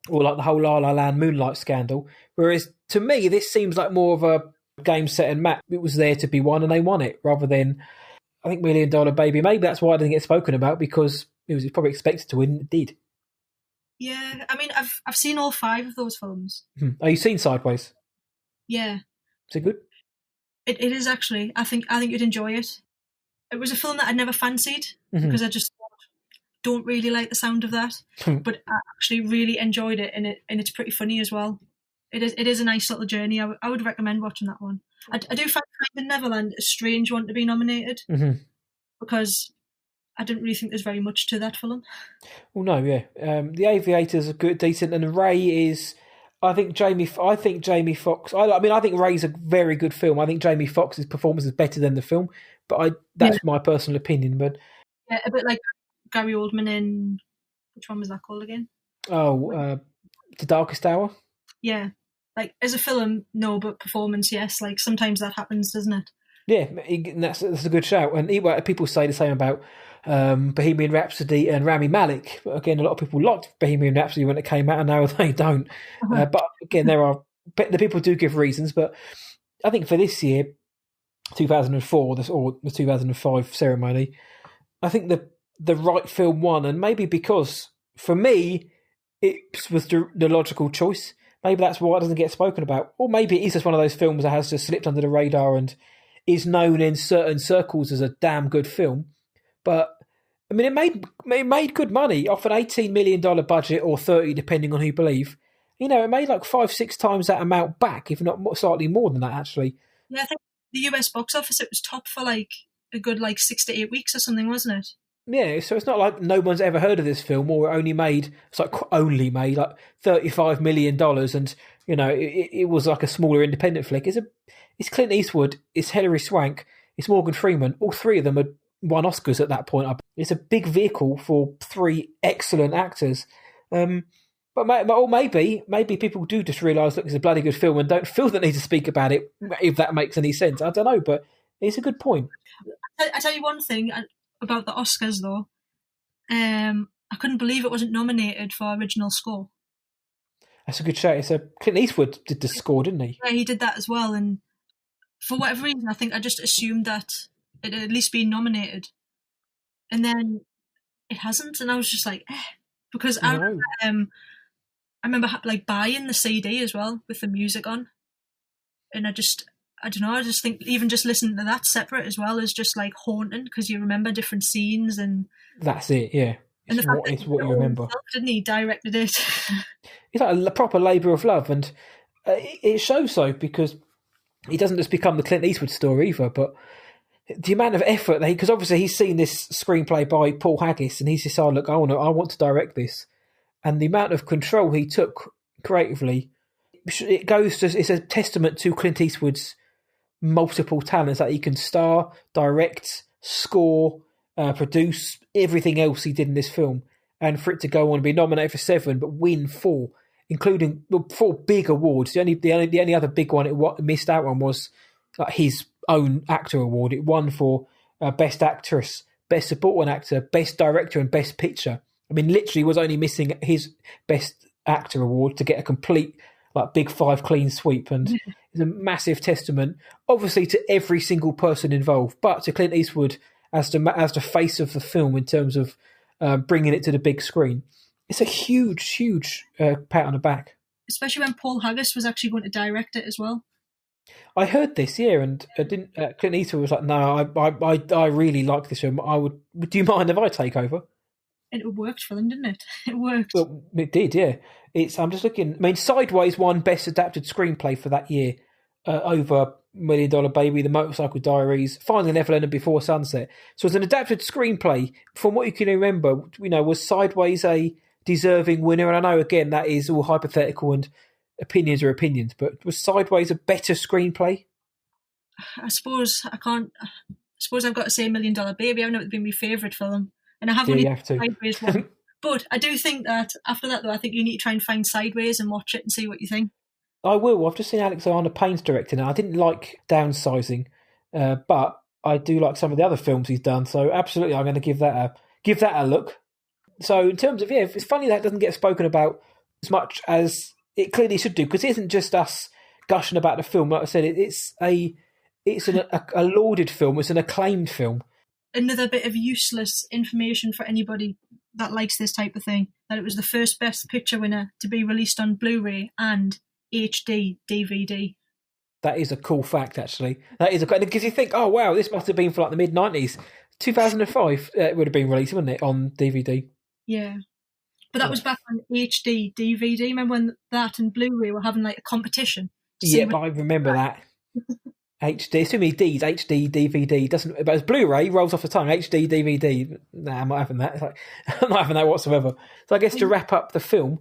Or like the whole La La Land Moonlight scandal. Whereas to me, this seems like more of a game, set and match. It was there to be won and they won it, rather than, I think, $1 Million Baby. Maybe that's why I didn't get spoken about, because it was probably expected to win and it did. Yeah, I mean, I've seen all 5 of those films. Oh, you've seen Sideways? Yeah. Is it good? It is actually. I think you'd enjoy it. It was a film that I'd never fancied because I just don't really like the sound of that. But I actually really enjoyed it, and it's pretty funny as well. It is a nice little journey. I would recommend watching that one. I do find Finding Neverland a strange one to be nominated because I didn't really think there's very much to that film. Well, no, yeah. The Aviator's a good, decent, and Ray is. I think Jamie Foxx. I think Ray's a very good film. I think Jamie Foxx's performance is better than the film, but that's my personal opinion. But yeah, a bit like Gary Oldman in which one was that called again? The Darkest Hour. Yeah, like as a film, no, but performance, yes. Like sometimes that happens, doesn't it? Yeah, that's a good shout. And people say the same about Bohemian Rhapsody and Rami Malek. But again, a lot of people liked Bohemian Rhapsody when it came out, and now they don't. But again, the people do give reasons. But I think for this year, 2004 or the 2005 ceremony, I think the right film won, and maybe because for me it was the logical choice. Maybe that's why it doesn't get spoken about, or maybe it is just one of those films that has just slipped under the radar and is known in certain circles as a damn good film. But I mean, it made good money off an $18 million budget, or 30, depending on who you believe. You know, it made like 5-6 times that amount back, if not slightly more than that, actually. Yeah, I think the US box office, it was top for like a good 6 to 8 weeks or something, wasn't it? Yeah, so it's not like no one's ever heard of this film, or only made like $35 million, and you know it was like a smaller independent flick. It's Clint Eastwood, it's Hilary Swank, it's Morgan Freeman. All 3 of them had won Oscars at that point. It's a big vehicle for 3 excellent actors. But maybe people do just realise, look, it's a bloody good film and don't feel the need to speak about it, if that makes any sense. I don't know, but it's a good point. I tell you one thing about the Oscars, though. I couldn't believe it wasn't nominated for original score. That's a good shout. Clint Eastwood did the score, didn't he? Yeah, he did that as well. And for whatever reason, I think I just assumed that it had at least been nominated. And then it hasn't. And I was just like, because I remember buying the CD as well with the music on. And I don't know, I just think even just listening to that separate as well is just like haunting, because you remember different scenes and... That's it, yeah. It's what you remember. Himself, didn't he? Directed it. It's like a proper labour of love, and it shows so, because he doesn't just become the Clint Eastwood story either, but the amount of effort because obviously he's seen this screenplay by Paul Haggis, and he's decided, look, I want to direct this, and the amount of control he took creatively, it's a testament to Clint Eastwood's multiple talents, that he can star, direct, score, produce, everything else he did in this film, and for it to go on and be nominated for 7 but win 4, including 4 big awards. The only other big one it missed out on was his own actor award. It won for Best Actress, Best Supporting Actor, Best Director, and Best Picture. I mean, literally was only missing his Best Actor award to get a complete Big 5 clean sweep, and it's a massive testament, obviously, to every single person involved, but to Clint Eastwood as the face of the film in terms of bringing it to the big screen. It's a huge pat on the back. Especially when Paul Haggis was actually going to direct it as well. I heard this, yeah, and Clint Eastwood was like, "No, I really like this film. Do you mind if I take over?" And it worked for them, didn't it? It worked. Well, it did, yeah. I'm just looking. I mean, Sideways won Best Adapted Screenplay for that year, over $1 Million Baby, The Motorcycle Diaries, Finding Neverland, and Before Sunset. So as an adapted screenplay, from what you can remember, was Sideways a deserving winner? And I know, again, that is all hypothetical and opinions are opinions, but was Sideways a better screenplay? I suppose I've got to say $1 Million Baby. I know it's been my favourite film, and I have only Sideways one. But I do think that after that, though, I think you need to try and find Sideways and watch it and see what you think. I will. I've just seen Alexander Payne's directing it. I didn't like Downsizing, but I do like some of the other films he's done. So absolutely, I'm going to give that a look. So in terms of, it's funny that doesn't get spoken about as much as it clearly should do, because it isn't just us gushing about the film. Like I said, it's a lauded film. It's an acclaimed film. another bit of useless information for anybody that likes this type of thing, that it was the first Best Picture winner to be released on Blu-ray and HD DVD. That is a cool fact, actually. That is because you think, oh wow, this must have been for like the mid-90s. 2005 it would have been released, wouldn't it, on DVD? Yeah. But that was back on HD DVD. Remember when that and Blu-ray were having like a competition? Yeah, I remember that. HD, it's too many Ds. HD DVD doesn't, but as Blu-ray rolls off the tongue. HD DVD. Nah, I'm not having that. It's like, I'm not having that whatsoever. So I guess to wrap up the film,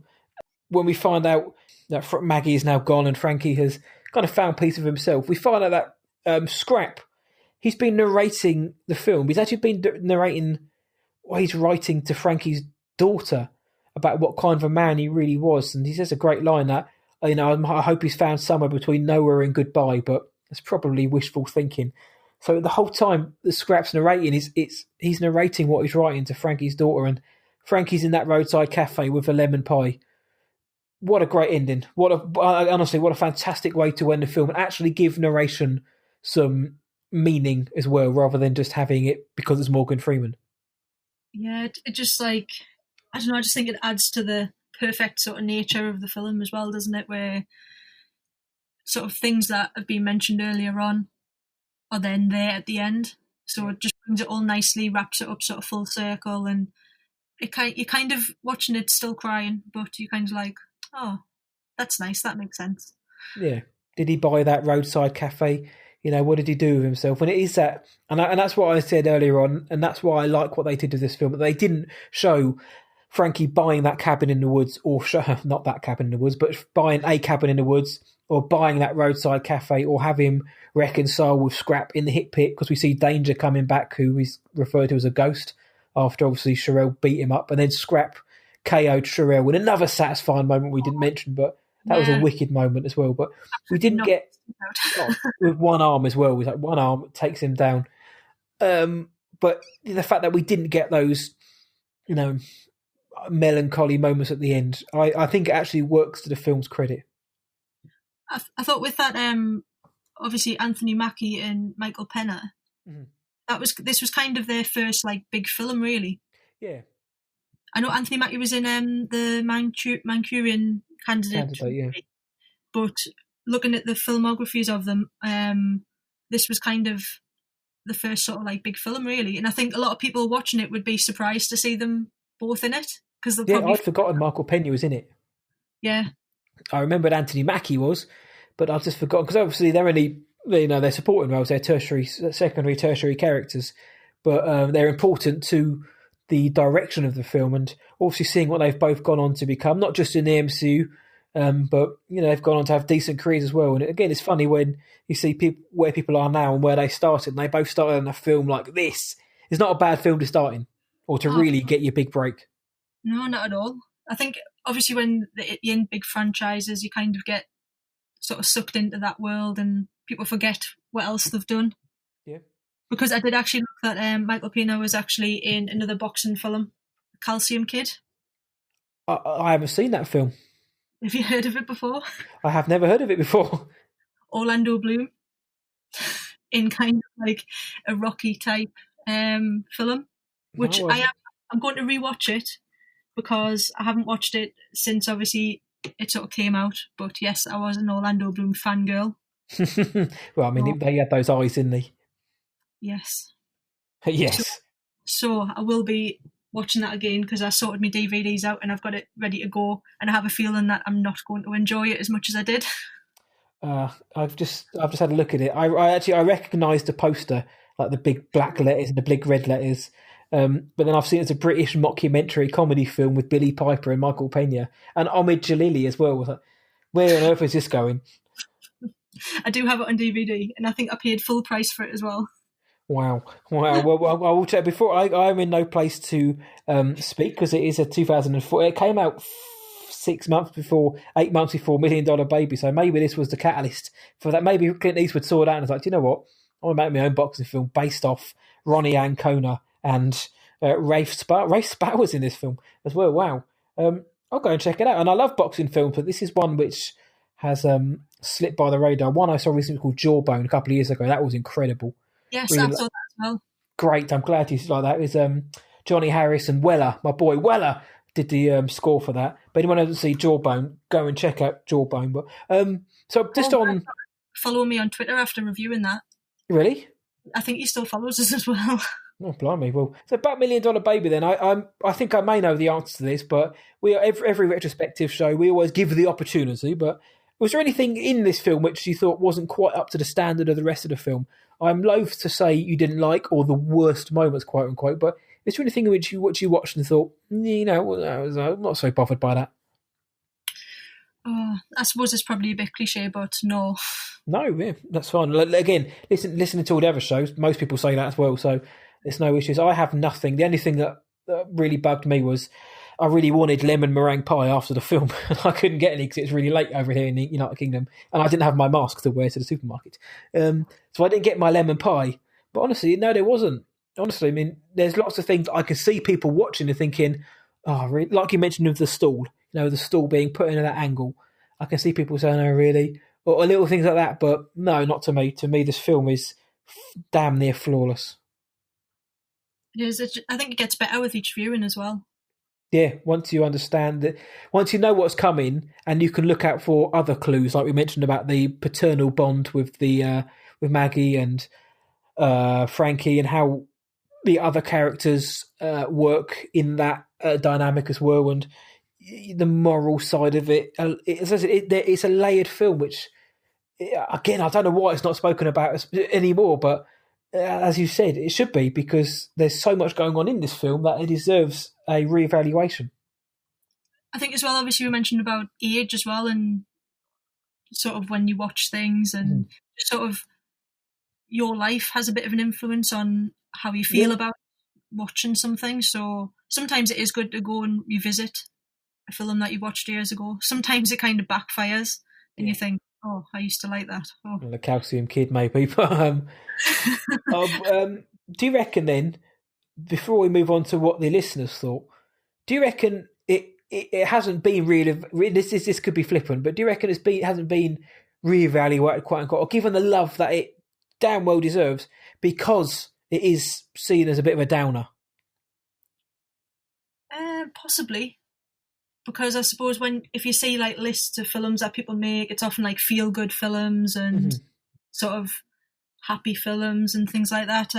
when we find out that Maggie is now gone and Frankie has kind of found peace of himself, we find out that Scrap, he's been narrating the film. He's actually been narrating what he's writing to Frankie's daughter about what kind of a man he really was. And he says a great line that, you know, I hope he's found somewhere between nowhere and goodbye, but it's probably wishful thinking. So the whole time the Scrap's narrating, he's narrating what he's writing to Frankie's daughter, and Frankie's in that roadside cafe with a lemon pie. What a great ending. Honestly, what a fantastic way to end the film and actually give narration some meaning as well, rather than just having it because it's Morgan Freeman. Yeah, it just like, I don't know, I just think it adds to the perfect sort of nature of the film as well, doesn't it? Where sort of things that have been mentioned earlier on are then there at the end. So it just brings it all nicely, wraps it up sort of full circle, and you're kind of watching it still crying, but you're kind of like, oh, that's nice, that makes sense. Yeah. Did he buy that roadside cafe? You know, what did he do with himself? And it is that, and that's what I said earlier on, and that's why I like what they did with this film. But they didn't show Frankie buying that cabin in the woods, or not that cabin in the woods, but buying a cabin in the woods, or buying that roadside cafe, or have him reconcile with Scrap in the hit pit, because we see Danger coming back, who is referred to as a ghost, after obviously Sherelle beat him up, and then Scrap KO'd Sherelle in another satisfying moment we didn't mention, but that was a wicked moment as well. But we didn't get with one arm as well. It was like one arm takes him down. But the fact that we didn't get those, you know, melancholy moments at the end, I think it actually works to the film's credit. I thought with that, obviously Anthony Mackie and Michael Pena, this was kind of their first like big film, really. Yeah. I know Anthony Mackie was in the Manchurian Candidate, yeah. But looking at the filmographies of them, this was kind of the first sort of like big film, really. And I think a lot of people watching it would be surprised to see them both in it, because I'd forgotten Michael Pena was in it. Yeah, I remembered Anthony Mackie was, but I've just forgotten, because obviously they're only, you know, they're supporting roles, they're secondary, tertiary characters, but they're important to the direction of the film, and obviously seeing what they've both gone on to become, not just in the MCU, but you know, they've gone on to have decent careers as well. And again, it's funny when you see where people are now and where they started, and they both started in a film like this. It's not a bad film to start in, or to really get your big break. No, not at all. I think obviously when you're in big franchises, you kind of get sort of sucked into that world, and people forget what else they've done. Yeah. Because I did actually look that Michael Pena was actually in another boxing film, Calcium Kid. I haven't seen that film. Have you heard of it before? I have never heard of it before. Orlando Bloom, in kind of like a Rocky type film, which I'm going to rewatch it, because I haven't watched it since obviously it sort of came out. But yes, I was an Orlando Bloom fangirl. Well, I mean, they had those eyes, didn't they? Yes. Yes. So I will be watching that again, because I sorted my DVDs out and I've got it ready to go, and I have a feeling that I'm not going to enjoy it as much as I did. I've just had a look at it. I recognised the poster, like the big black letters and the big red letters. But then I've seen it's a British mockumentary comedy film with Billy Piper and Michael Pena and Omid Jalili as well. Like, where on earth is this going? I do have it on DVD, and I think I paid full price for it as well. Wow. Well, I will check. Before I'm in no place to speak, because it is a 2004. It came out 8 months before $1 Million Baby. So maybe this was the catalyst for that. Maybe Clint Eastwood saw that and was like, do you know what? I want to make my own boxing film based off Ronnie Ancona and Rafe Spar. Rafe Spar was in this film as well. Wow. I'll go and check it out. And I love boxing films, but this is one which has slipped by the radar. One I saw recently called Jawbone a couple of years ago. That was incredible. Yes, really, I saw that as well. great. I'm glad you like that. It was Johnny Harris and Weller, my boy Weller, did the score for that. But anyone who doesn't see Jawbone, go and check out Jawbone. But so just on, follow me on Twitter after reviewing that. Really? I think he still follows us as well. Oh, blimey. Well, so about $1 Million Baby then. I think I may know the answer to this, but we are every retrospective show, we always give the opportunity. But was there anything in this film which you thought wasn't quite up to the standard of the rest of the film? I'm loath to say you didn't like, or the worst moments, quote unquote, but is there anything in which you watched and thought, I'm not so bothered by that? I suppose it's probably a bit cliche, but no. No, yeah, that's fine. Again, listening to all the other shows, most people say that as well, so there's no issues. I have nothing. The only thing that really bugged me was I really wanted lemon meringue pie after the film, and I couldn't get any because it's really late over here in the United Kingdom, and I didn't have my mask to wear to the supermarket. So I didn't get my lemon pie. But honestly, no, there wasn't. Honestly, I mean, there's lots of things I can see people watching and thinking, oh, really? Like you mentioned with the stool, the stool being put in at that angle. I can see people saying, oh, really? Or little things like that, but no, not to me. To me, this film is damn near flawless. It is. I think it gets better with each viewing as well. Yeah, once you understand that, once you know what's coming, and you can look out for other clues, like we mentioned about the paternal bond with with Maggie and Frankie, and how the other characters work in that dynamic as well, and the moral side of it. It's a layered film, which, again, I don't know why it's not spoken about anymore, but as you said, it should be, because there's so much going on in this film that it deserves a reevaluation. I think as well, obviously we mentioned about age as well, and sort of when you watch things, and sort of your life has a bit of an influence on how you feel about watching something. So sometimes it is good to go and revisit a film that you watched years ago. Sometimes it kind of backfires and you think, oh, I used to like that. Oh. The Calcium Kid, maybe. But do you reckon then, before we move on to what the listeners thought, do you reckon it hasn't been really this could be flippant, but do you reckon it hasn't been reevaluated, quote unquote, or given the love that it damn well deserves, because it is seen as a bit of a downer? Possibly. Because I suppose if you see like lists of films that people make, it's often like feel good films and sort of happy films and things like that.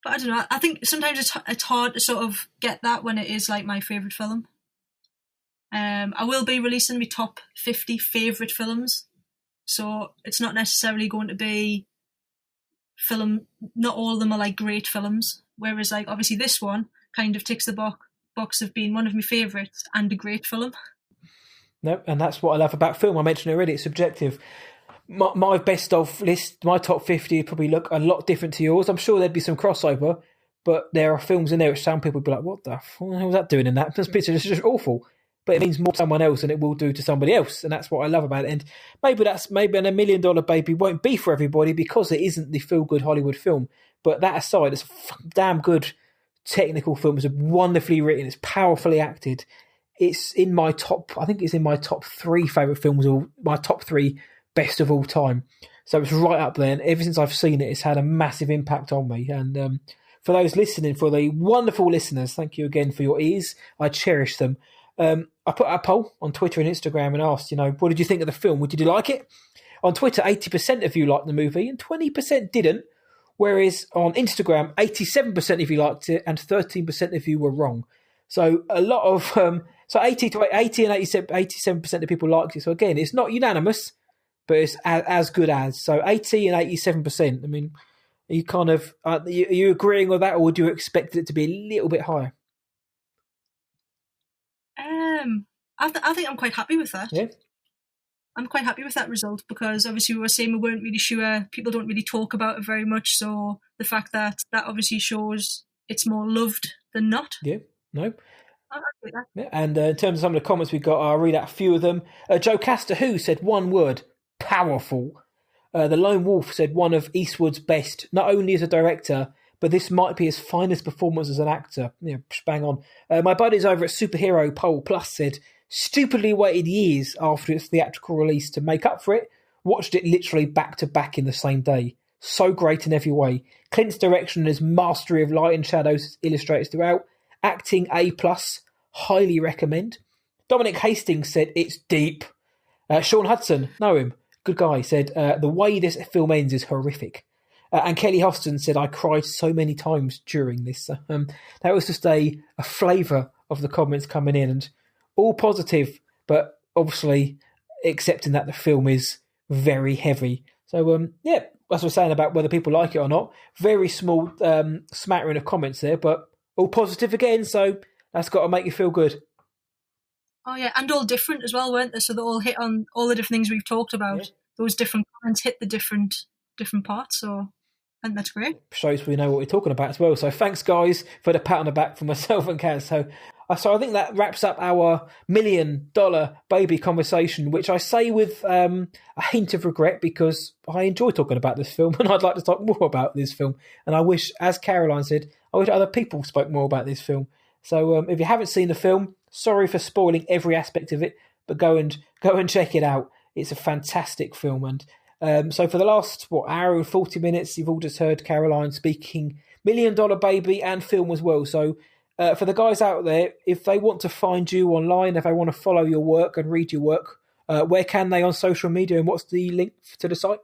But I don't know. I think sometimes it's hard to sort of get that when it is like my favourite film. I will be releasing my top 50 favourite films, so it's not necessarily going to be film. Not all of them are like great films. Whereas like obviously this one kind of ticks the box of being one of my favourites and a great film. No, and that's what I love about film. I mentioned already, it's subjective. My best of list, my top 50 probably look a lot different to yours. I'm sure there'd be some crossover, but there are films in there which some people would be like, what the hell was that doing in that? This picture is just awful. But it means more to someone else than it will do to somebody else, and that's what I love about it. And maybe an $1 Million Baby won't be for everybody because it isn't the feel-good Hollywood film. But that aside, it's a damn good technical film. It's wonderfully written. It's powerfully acted. It's in my top. I think it's in my top 3 favourite films, or my top 3 best of all time. So it's right up there. And ever since I've seen it, it's had a massive impact on me. And for those listening, for the wonderful listeners, thank you again for your ears. I cherish them. I put out a poll on Twitter and Instagram and asked, what did you think of the film? Did you like it? On Twitter, 80% of you liked the movie and 20% didn't. Whereas on Instagram, 87% of you liked it and 13% of you were wrong. So a lot of, so 80 and 87% of people liked it. So again, it's not unanimous, but it's as good as. So 80 and 87%. I mean, are you kind of, are you agreeing with that, or would you expect it to be a little bit higher? I think I'm quite happy with that. Yeah. I'm quite happy with that result, because obviously we were saying we weren't really sure. People don't really talk about it very much. So the fact that obviously shows it's more loved than not. Yeah, no. I like that. Yeah. And in terms of some of the comments we got, I'll read out a few of them. Joe Caster, who said one word, powerful. The Lone Wolf said one of Eastwood's best, not only as a director, but this might be his finest performance as an actor. Yeah, bang on. My buddies over at Superhero Poll Plus said, stupidly waited years after its theatrical release to make up for it. Watched it literally back to back in the same day. So great in every way. Clint's direction and his mastery of light and shadows illustrated throughout. Acting A+, highly recommend. Dominic Hastings said it's deep. Sean Hudson, know him, good guy, said the way this film ends is horrific. And Kelly Hoston said, I cried so many times during this. That was just a flavour of the comments coming in, and all positive, but obviously accepting that the film is very heavy. So, yeah, as we're saying about whether people like it or not, very small smattering of comments there, but all positive again, so that's got to make you feel good. Oh, yeah, and all different as well, weren't they? So they all hit on all the different things we've talked about. Yeah. Those different comments hit the different parts, so I think that's great. Shows we know what we're talking about as well. So thanks, guys, for the pat on the back from myself and Kaz. So I think that wraps up our $1 million baby conversation, which I say with a hint of regret because I enjoy talking about this film and I'd like to talk more about this film. And I wish, as Caroline said, I wish other people spoke more about this film. So if you haven't seen the film, sorry for spoiling every aspect of it, but go and check it out. It's a fantastic film. And so for the last, hour and 40 minutes, you've all just heard Caroline speaking $1 Million Baby and film as well. So for the guys out there, if they want to find you online, if they want to follow your work and read your work, where can they on social media, and what's the link to the site?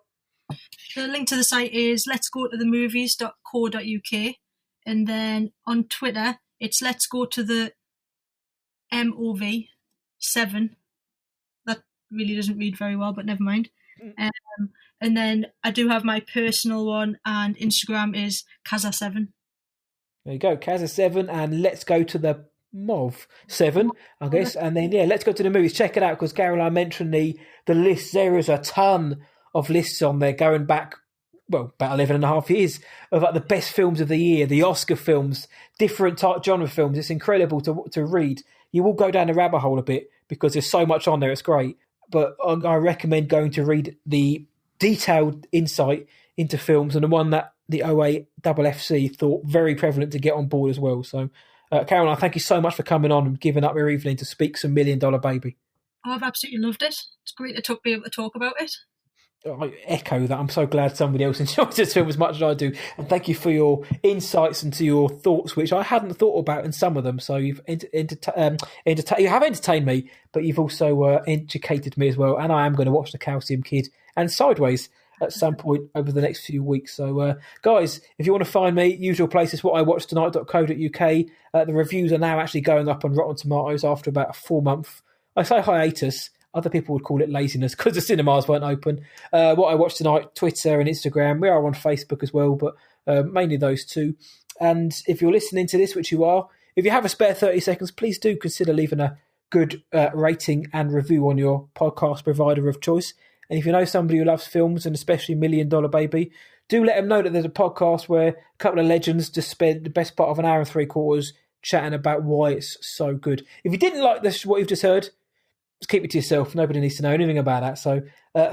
The link to the site is letsgotothemovies.co.uk, and then on Twitter, it's Let's Go to the MOV 7. That really doesn't read very well, but never mind. And then I do have my personal one, and Instagram is Kaza7. There you go, Kaza7, and Let's Go to the MOV 7, I guess. And then, yeah, Let's Go to the Movies. Check it out, because Caroline mentioned the list. There is a ton of lists on there going back, about 11 and a half years of like the best films of the year, the Oscar films, different type genre films. It's incredible to read. You will go down the rabbit hole a bit because there's so much on there. It's great. But I recommend going to read the detailed insight into films, and the one that the OAFFC thought very prevalent to get on board as well. So, Caroline, thank you so much for coming on and giving up your evening to speak some $1 Million Baby. Oh, I've absolutely loved it. It's great to be able to talk about it. I echo that. I'm so glad somebody else enjoys this film as much as I do. And thank you for your insights and to your thoughts, which I hadn't thought about in some of them. So you've you have entertained me, but you've also educated me as well. And I am going to watch The Calcium Kid and Sideways at some point over the next few weeks. So, guys, if you want to find me, usual places, whatIwatchedtonight.co.uk. The reviews are now actually going up on Rotten Tomatoes after about a 4-month, I say hiatus. Other people would call it laziness because the cinemas weren't open. What I Watched Tonight, Twitter and Instagram. We are on Facebook as well, but mainly those two. And if you're listening to this, which you are, if you have a spare 30 seconds, please do consider leaving a good rating and review on your podcast provider of choice. And if you know somebody who loves films, and especially $1 Million Baby, do let them know that there's a podcast where a couple of legends just spend the best part of an hour and 3/4 chatting about why it's so good. If you didn't like this, what you've just heard, just keep it to yourself. Nobody needs to know anything about that. So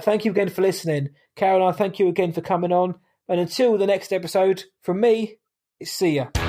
thank you again for listening. Caroline, thank you again for coming on. And until the next episode, from me, see ya.